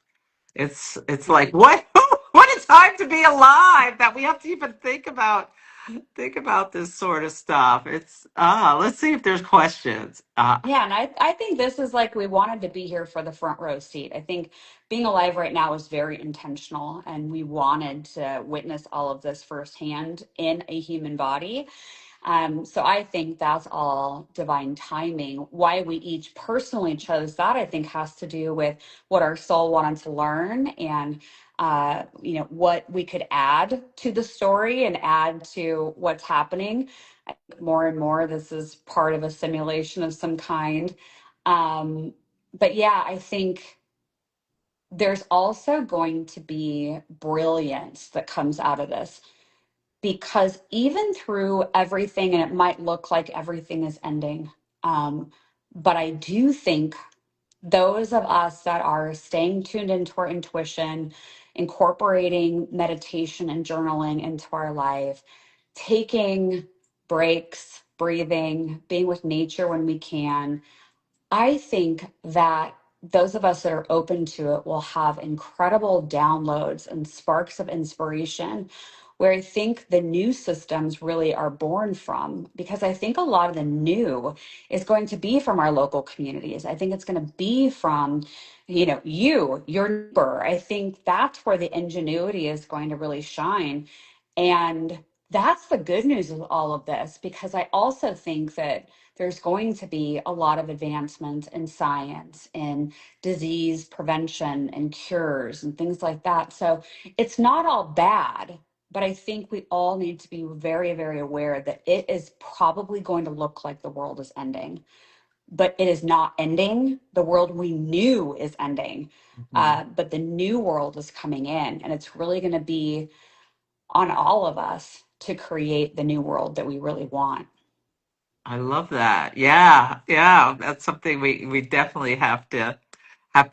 It's like what what a time to be alive that we have to even think about this sort of stuff. It's let's see if there's questions. Yeah, and I think this is like we wanted to be here for the front row seat. I think being alive right now is very intentional, and we wanted to witness all of this firsthand in a human body. So I think that's all divine timing. Why we each personally chose that, I think, has to do with what our soul wanted to learn and what we could add to the story and add to what's happening. I think more and more this is part of a simulation of some kind. But yeah, I think there's also going to be brilliance that comes out of this, because even through everything, and it might look like everything is ending, but I do think those of us that are staying tuned into our intuition, incorporating meditation and journaling into our life, taking breaks, breathing, being with nature when we can, I think that those of us that are open to it will have incredible downloads and sparks of inspiration, where I think the new systems really are born from. Because I think a lot of the new is going to be from our local communities. I think it's going to be from, your neighbor. I think that's where the ingenuity is going to really shine. And that's the good news of all of this, because I also think that there's going to be a lot of advancement in science, in disease prevention and cures and things like that. So it's not all bad, but I think we all need to be very, very aware that it is probably going to look like the world is ending, but it is not ending. The world we knew is ending, but the new world is coming in, and it's really going to be on all of us to create the new world that we really want. I love that. Yeah, yeah, that's something we definitely have to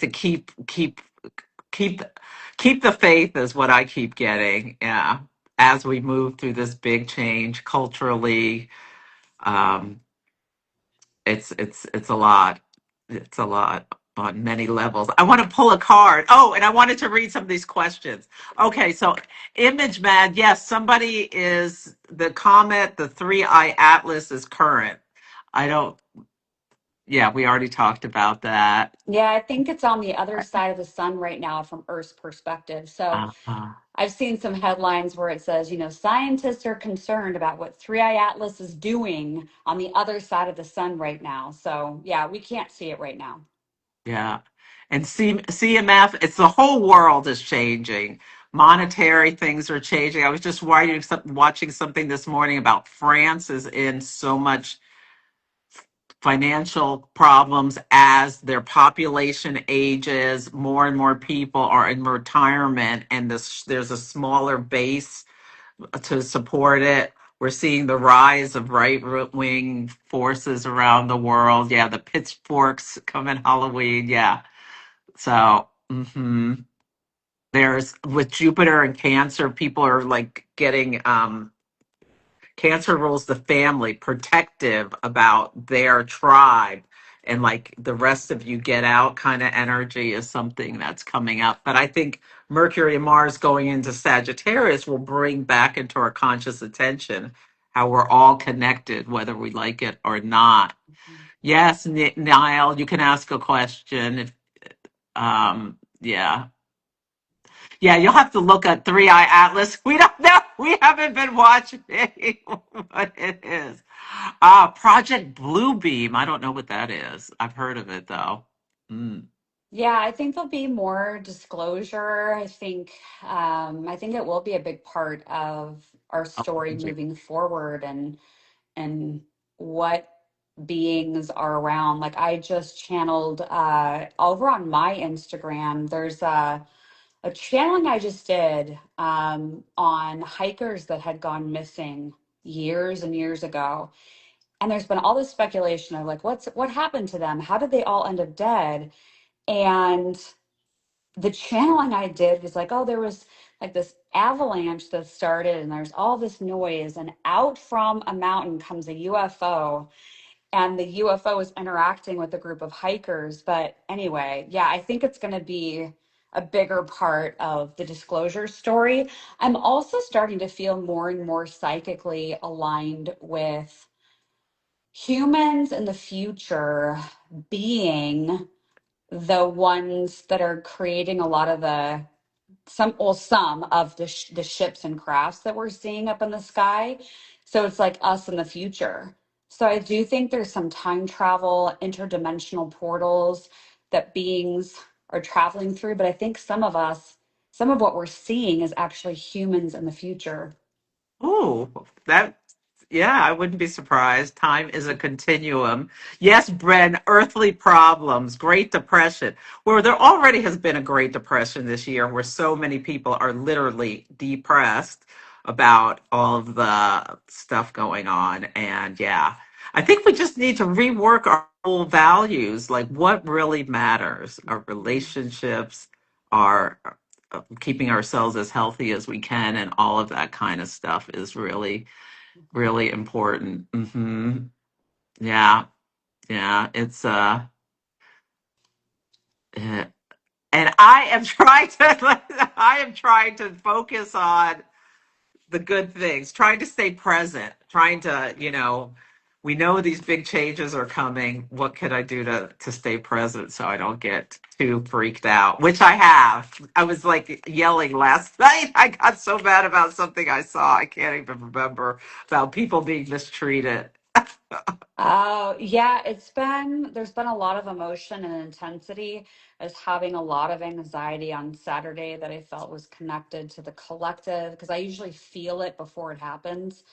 keep keep the faith is what I keep getting. Yeah, as we move through this big change culturally, um, it's a lot. It's a lot on many levels. I want to pull a card. Oh, and I wanted to read some of these questions. Okay, so Image Mad, yes, somebody is the comet, the 3-eye atlas is current. I don't. Yeah, we already talked about that. Yeah, I think it's on the other side of the sun right now from Earth's perspective. So Uh, I've seen some headlines where it says, scientists are concerned about what Three Eye Atlas is doing on the other side of the sun right now. So yeah, we can't see it right now. yeah. And CMF, it's the whole world is changing. Monetary things are changing. I was just watching something this morning about France is in so much financial problems as their population ages, more and more people are in retirement, and there's a smaller base to support it. We're seeing the rise of right wing forces around the world. Yeah, the pitchforks come in Halloween. Yeah. So, there's with Jupiter and Cancer, people are like getting Cancer rules the family, protective about their tribe. And like the rest of you get out kind of energy is something that's coming up. But I think Mercury and Mars going into Sagittarius will bring back into our conscious attention how we're all connected, whether we like it or not. Yes, Niall, you can ask a question. If, yeah. Yeah, you'll have to look at Three Eye Atlas. We don't know. We haven't been watching what it is. Project Bluebeam. I don't know what that is. I've heard of it though. Mm. Yeah, I think there'll be more disclosure. I think it will be a big part of our Oh, story project. moving forward and what beings are around. Like I just channeled over on my Instagram, there's a channeling I just did on hikers that had gone missing years and years ago. And there's been all this speculation of like what happened to them? How did they all end up dead? And the channeling I did was like, oh, there was like this avalanche that started and there's all this noise and out from a mountain comes a UFO and the UFO is interacting with a group of hikers. But anyway, yeah, I think it's going to be a bigger part of the disclosure story. I'm also starting to feel more and more psychically aligned with humans in the future being the ones that are creating a lot of some of the ships and crafts that we're seeing up in the sky. So it's like us in the future. So I do think there's some time travel, interdimensional portals that beings are traveling through. But I think some of what we're seeing is actually humans in the future. Oh, that, yeah, I wouldn't be surprised. Time is a continuum. Yes, Bren, earthly problems, Great Depression, where there already has been a Great Depression this year, where so many people are literally depressed about all of the stuff going on. And yeah, I think we just need to rework our whole values, like what really matters, our relationships, our keeping ourselves as healthy as we can, and all of that kind of stuff is really, really important. Yeah, yeah, it's uh, and I am trying to I am trying to focus on the good things, trying to stay present, trying to, we know these big changes are coming. What can I do to stay present so I don't get too freaked out? Which I have. I was like yelling last night. I got so mad about something I saw. I can't even remember about people being mistreated. Oh, yeah, there's been a lot of emotion and intensity. I was having a lot of anxiety on Saturday that I felt was connected to the collective because I usually feel it before it happens.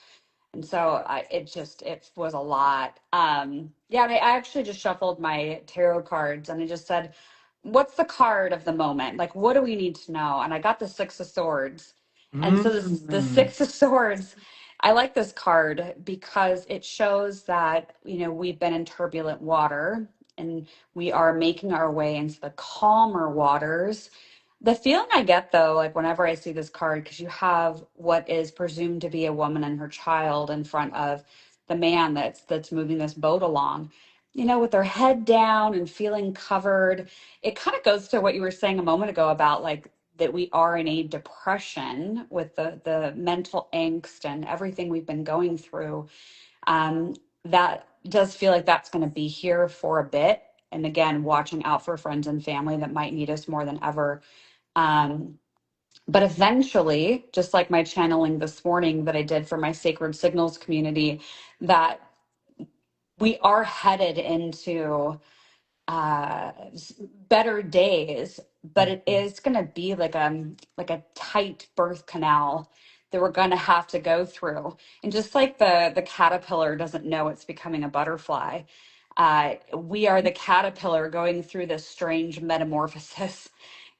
And so it was a lot. Yeah, and I actually just shuffled my tarot cards and I just said, what's the card of the moment? Like, what do we need to know? And I got the Six of Swords. And so the Mm. Six of Swords, I like this card because it shows that, we've been in turbulent water and we are making our way into the calmer waters. The feeling I get though, like whenever I see this card, because you have what is presumed to be a woman and her child in front of the man that's moving this boat along, with their head down and feeling covered. It kind of goes to what you were saying a moment ago about like that we are in a depression with the mental angst and everything we've been going through. Um, that does feel like that's going to be here for a bit. And again, watching out for friends and family that might need us more than ever. Um, but eventually, just like my channeling this morning that I did for my Sacred Signals community, that we are headed into better days, but it is going to be like a tight birth canal that we're going to have to go through. And just like the caterpillar doesn't know it's becoming a butterfly, we are the caterpillar going through this strange metamorphosis.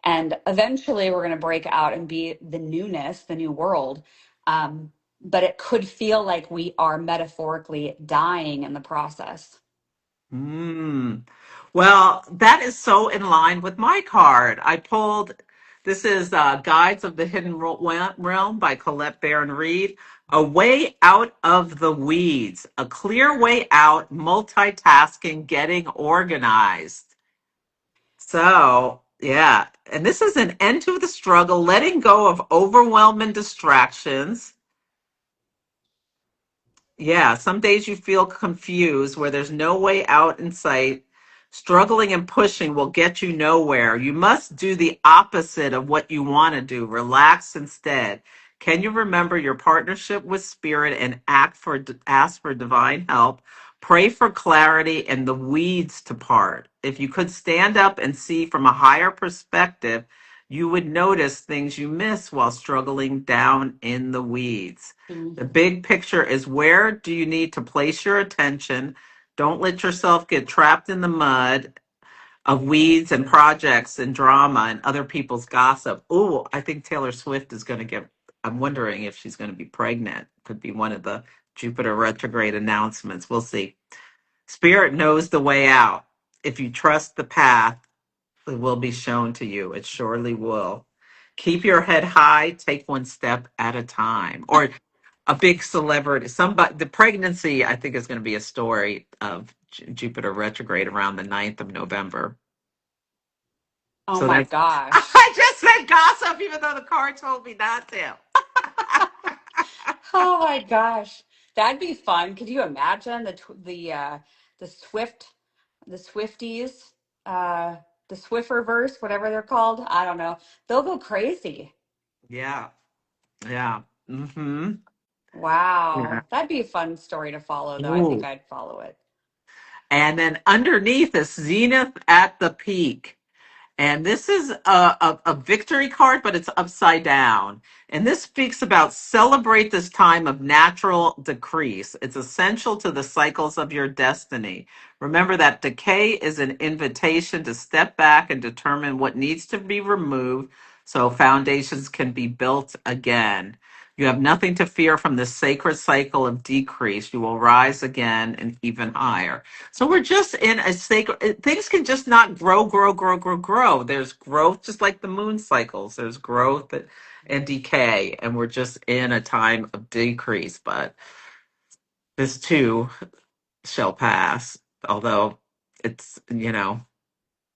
And eventually we're going to break out and be the newness, the new world. But it could feel like we are metaphorically dying in the process. Mm. Well, that is so in line with my card. I pulled, this is Guides of the Hidden Realm by Colette Baron Reed. A way out of the weeds, a clear way out, multitasking, getting organized. So, yeah. And this is an end to the struggle, letting go of overwhelming distractions. Yeah, some days you feel confused where there's no way out in sight. Struggling and pushing will get you nowhere. You must do the opposite of what you want to do. Relax instead. Can you remember your partnership with spirit and ask for divine help? Pray for clarity and the weeds to part. If you could stand up and see from a higher perspective, you would notice things you miss while struggling down in the weeds. Mm. The big picture is, where do you need to place your attention? Don't let yourself get trapped in the mud of weeds and projects and drama and other people's gossip. Oh, I think Taylor Swift is going to get, I'm wondering if she's going to be pregnant. Could be one of the Jupiter retrograde announcements. We'll see. Spirit knows the way out. If you trust the path, it will be shown to you. It surely will. Keep your head high, take one step at a time. Or a big celebrity, somebody, the pregnancy, I think, is going to be a story of Jupiter retrograde around the 9th of November. Oh So my that's, gosh. I just said gossip, even though the card told me not to. Oh my gosh. That'd be fun. Could you imagine the Swift the Swifties, uh the Swifferverse, whatever they're called? I don't know. They'll go crazy. Yeah, yeah. Mm-hmm. Yeah. Wow. That'd be a fun story to follow though. I think Ooh. I'd follow it. And then underneath is Zenith at the peak. And this is a victory card, but it's upside down. And this speaks about celebrate this time of natural decrease. It's essential to the cycles of your destiny. Remember that decay is an invitation to step back and determine what needs to be removed so foundations can be built again. You have nothing to fear from this sacred cycle of decrease. You will rise again and even higher. So we're just in a sacred, things can just not grow. There's growth, just like the moon cycles. There's growth and decay, and we're just in a time of decrease. But this too shall pass, although it's,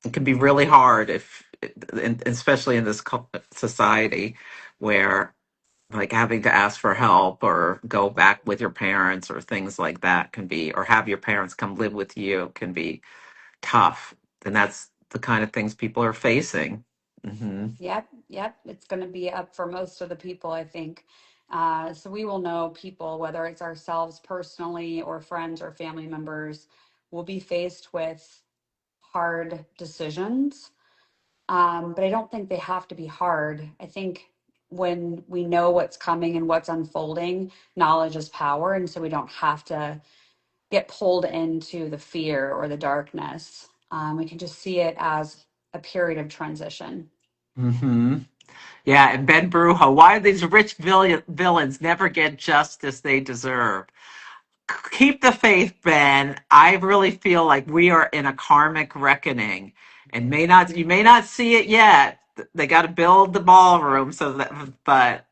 it can be really hard if, and especially in this society where like having to ask for help or go back with your parents or things like that can be, or have your parents come live with you can be tough. And that's the kind of things people are facing. Hmm. Yep, yep. It's going to be up for most of the people, I think. So we will know people, whether it's ourselves personally or friends or family members, will be faced with hard decisions. But I don't think they have to be hard. I think when we know what's coming and what's unfolding, knowledge is power. And so we don't have to get pulled into the fear or the darkness. We can just see it as a period of transition. Hmm. Yeah, and Ben Brujo, why do these rich villains never get justice they deserve? Keep the faith, Ben. I really feel like we are in a karmic reckoning, and you may not see it yet. They got to build the ballroom so that, but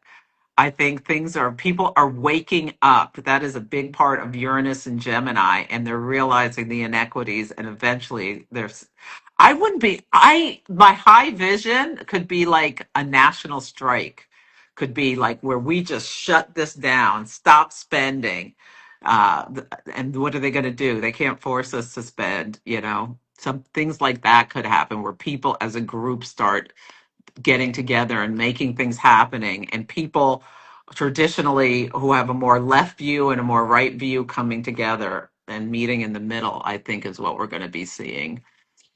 I think people are waking up. That is a big part of Uranus and Gemini, and they're realizing the inequities. And eventually, I wouldn't be, my high vision could be like a national strike, could be like where we just shut this down, stop spending. And what are they going to do? They can't force us to spend, some things like that could happen where people as a group start getting together and making things happening, and people traditionally who have a more left view and a more right view coming together and meeting in the middle, I think is what we're going to be seeing.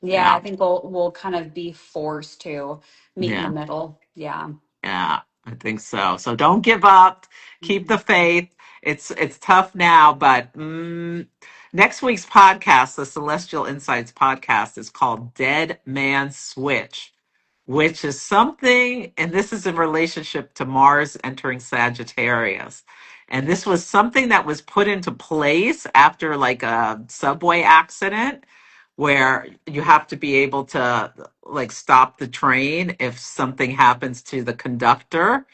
Yeah, Yeah. I think we'll kind of be forced to meet in the Yeah. middle. Yeah. Yeah, I think so. So don't give up. Keep the Mhm. faith. It's tough now, but next week's podcast, the Celestial Insights podcast, is called Dead Man Switch, which is something, and this is in relationship to Mars entering Sagittarius. And this was something that was put into place after like a subway accident where you have to be able to like stop the train if something happens to the conductor.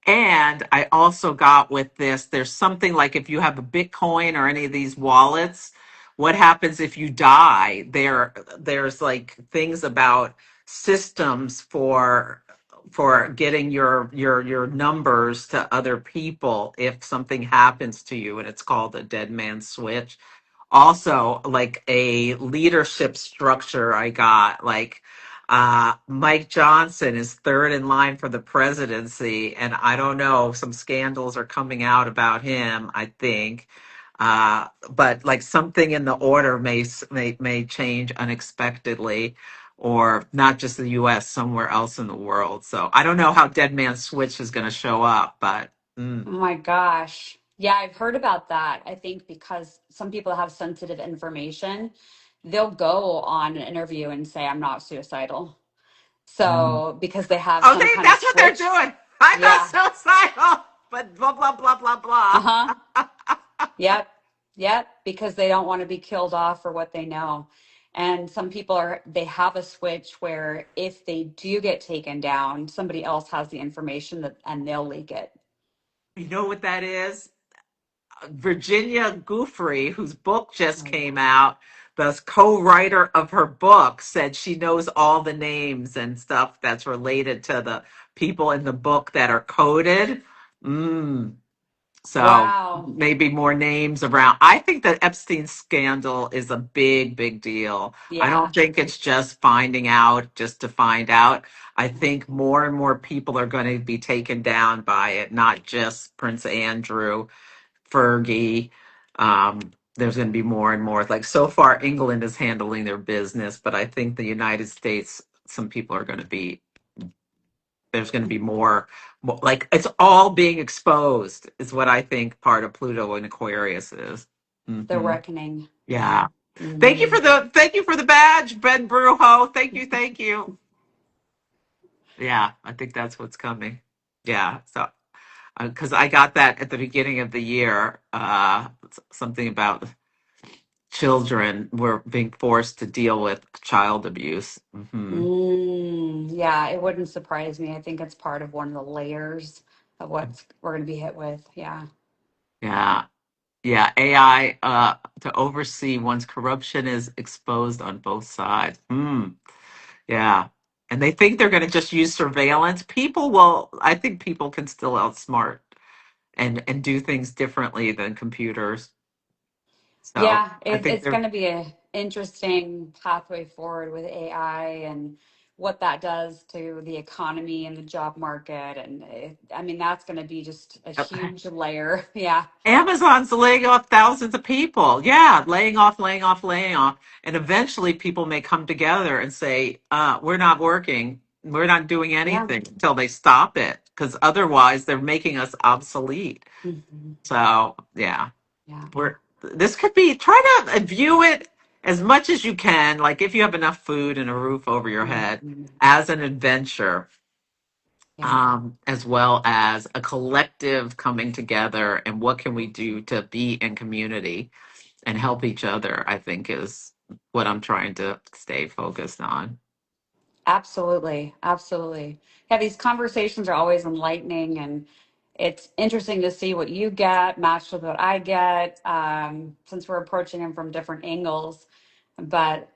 And I also got with this, there's something like if you have a Bitcoin or any of these wallets, what happens if you die? There's like things about systems for getting your numbers to other people if something happens to you, and it's called a dead man switch. Also, like a leadership structure I got, like Mike Johnson is third in line for the presidency, and I don't know, some scandals are coming out about him, I think. But like something in the order may change unexpectedly, or not just the U.S., somewhere else in the world. So I don't know how Dead Man Switch is going to show up, but Oh my gosh. Yeah, I've heard about that. I think because some people have sensitive information, they'll go on an interview and say, I'm not suicidal. mm. So because they have Oh, some kind of that's what they're switch. doing. I'm not Yeah. suicidal, but blah blah blah blah blah. Uh-huh. Yep. Yep. Because they don't want to be killed off for what they know. And some people they have a switch where if they do get taken down, somebody else has the information and they'll leak it. You know what that is? Virginia Giuffre, whose book just Oh came yeah. out, the co-writer of her book said she knows all the names and stuff that's related to the people in the book that are coded. Mm. So Wow. maybe more names around. I think the Epstein scandal is a big, big deal. I Yeah. don't think it's just finding out just to find out. I think more and more people are going to be taken down by it, not just Prince Andrew, Fergie. There's going to be more and more. Like so far, England is handling their business, but I think the United States, some people are going to be, there's going to be more, like it's all being exposed, is what I think part of Pluto and Aquarius is. The Hmm. reckoning. Yeah. Yeah. Hmm. Thank you for the badge, Ben Brujo. Thank you. Yeah, I think that's what's coming. Yeah. So because I got that at the beginning of the year, something about children were being forced to deal with child abuse. Hmm. Yeah, it wouldn't surprise me. I think it's part of one of the layers of what we're going to be hit with. Yeah. Yeah. Yeah. AI to oversee once corruption is exposed on both sides. Yeah. And they think they're going to just use surveillance. I think people can still outsmart and do things differently than computers. So Yeah, I think it's they're going to be an interesting pathway forward with AI and what that does to the economy and the job market. And I mean, that's going to be just a huge layer. Yeah. Amazon's laying off thousands of people. Yeah, laying off, laying off, laying off. And eventually people may come together and say, we're not working. We're not doing Yeah. anything until they stop it. Because otherwise they're making us obsolete. Hmm. So yeah, Yeah. this could be, try to view it as much as you can. Like if you have enough food and a roof over your head, Hmm. as an adventure, Yeah. as well as a collective coming together, and what can we do to be in community and help each other, I think is what I'm trying to stay focused on. Absolutely. Absolutely. Yeah, these conversations are always enlightening and it's interesting to see what you get matched with what I get, since we're approaching them from different angles. But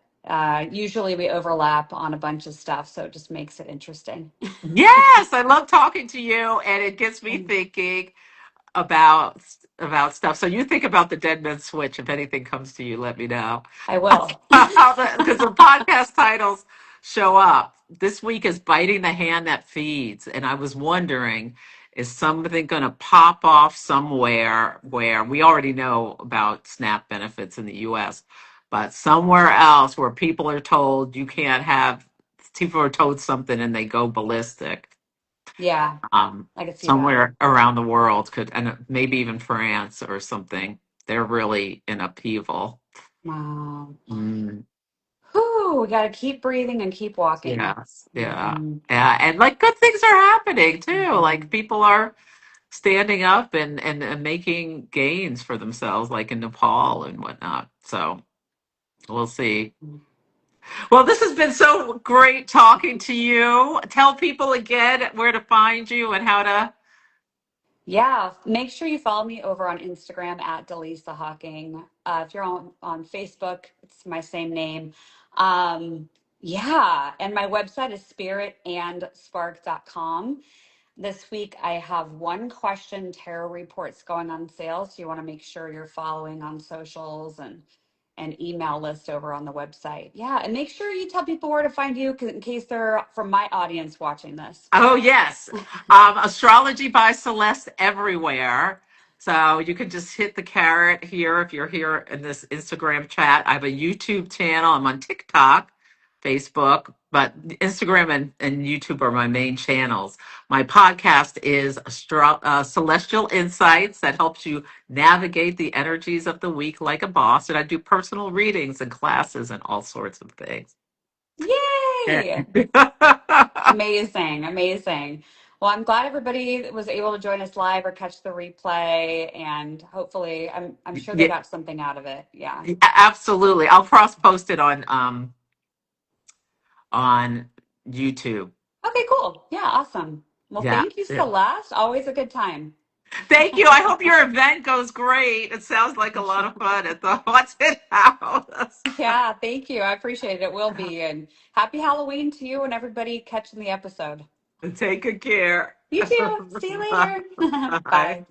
usually we overlap on a bunch of stuff, so it just makes it interesting. Yes, I love talking to you, and it gets me And thinking. about stuff. So you think about the Dead Man Switch. If anything comes to you, let me know. I will. Because the podcast titles show up. This week is Biting the Hand That Feeds. And I was wondering, is something going to pop off somewhere where we already know about SNAP benefits in the US, but somewhere else where people are told you can't have, people are told something and they go ballistic. Yeah, I could see that. Somewhere around the world could, and maybe even France or something. They're really in upheaval. Wow. Mm. Whew, we got to keep breathing and keep walking. Yes, yeah, Hmm. yeah, and like good things are happening too. Hmm. Like people are standing up and making gains for themselves, like in Nepal and whatnot. So we'll see. Well, this has been so great talking to you. Tell people again where to find you and how to. Yeah, make sure you follow me over on Instagram at Dallisa Hocking. If you're on Facebook, it's my same name. Yeah, and my website is spiritandspark.com. This week, I have one question tarot reports going on sale. So you want to make sure you're following on socials and email list over on the website. Yeah, and make sure you tell people where to find you in case they're from my audience watching this. Oh, yes. Astrology by Celeste everywhere. So you can just hit the carrot here if you're here in this Instagram chat. I have a YouTube channel. I'm on TikTok, Facebook, but Instagram and YouTube are my main channels. My podcast is Celestial Insights that helps you navigate the energies of the week like a boss. And I do personal readings and classes and all sorts of things. Yay! Amazing, amazing. Well, I'm glad everybody was able to join us live or catch the replay, and hopefully, I'm sure they Yeah, got something out of it. Yeah. absolutely. I'll cross post it on YouTube. Okay, cool. Yeah, awesome. Well, Yeah, thank you, yeah. Celeste. Always a good time. Thank you. I hope your event goes great. It sounds like a lot of fun at the Haunted House. Yeah, thank you. I appreciate it. It will be. And happy Halloween to you and everybody catching the episode. Take good care. You too. See you later. Bye. Bye.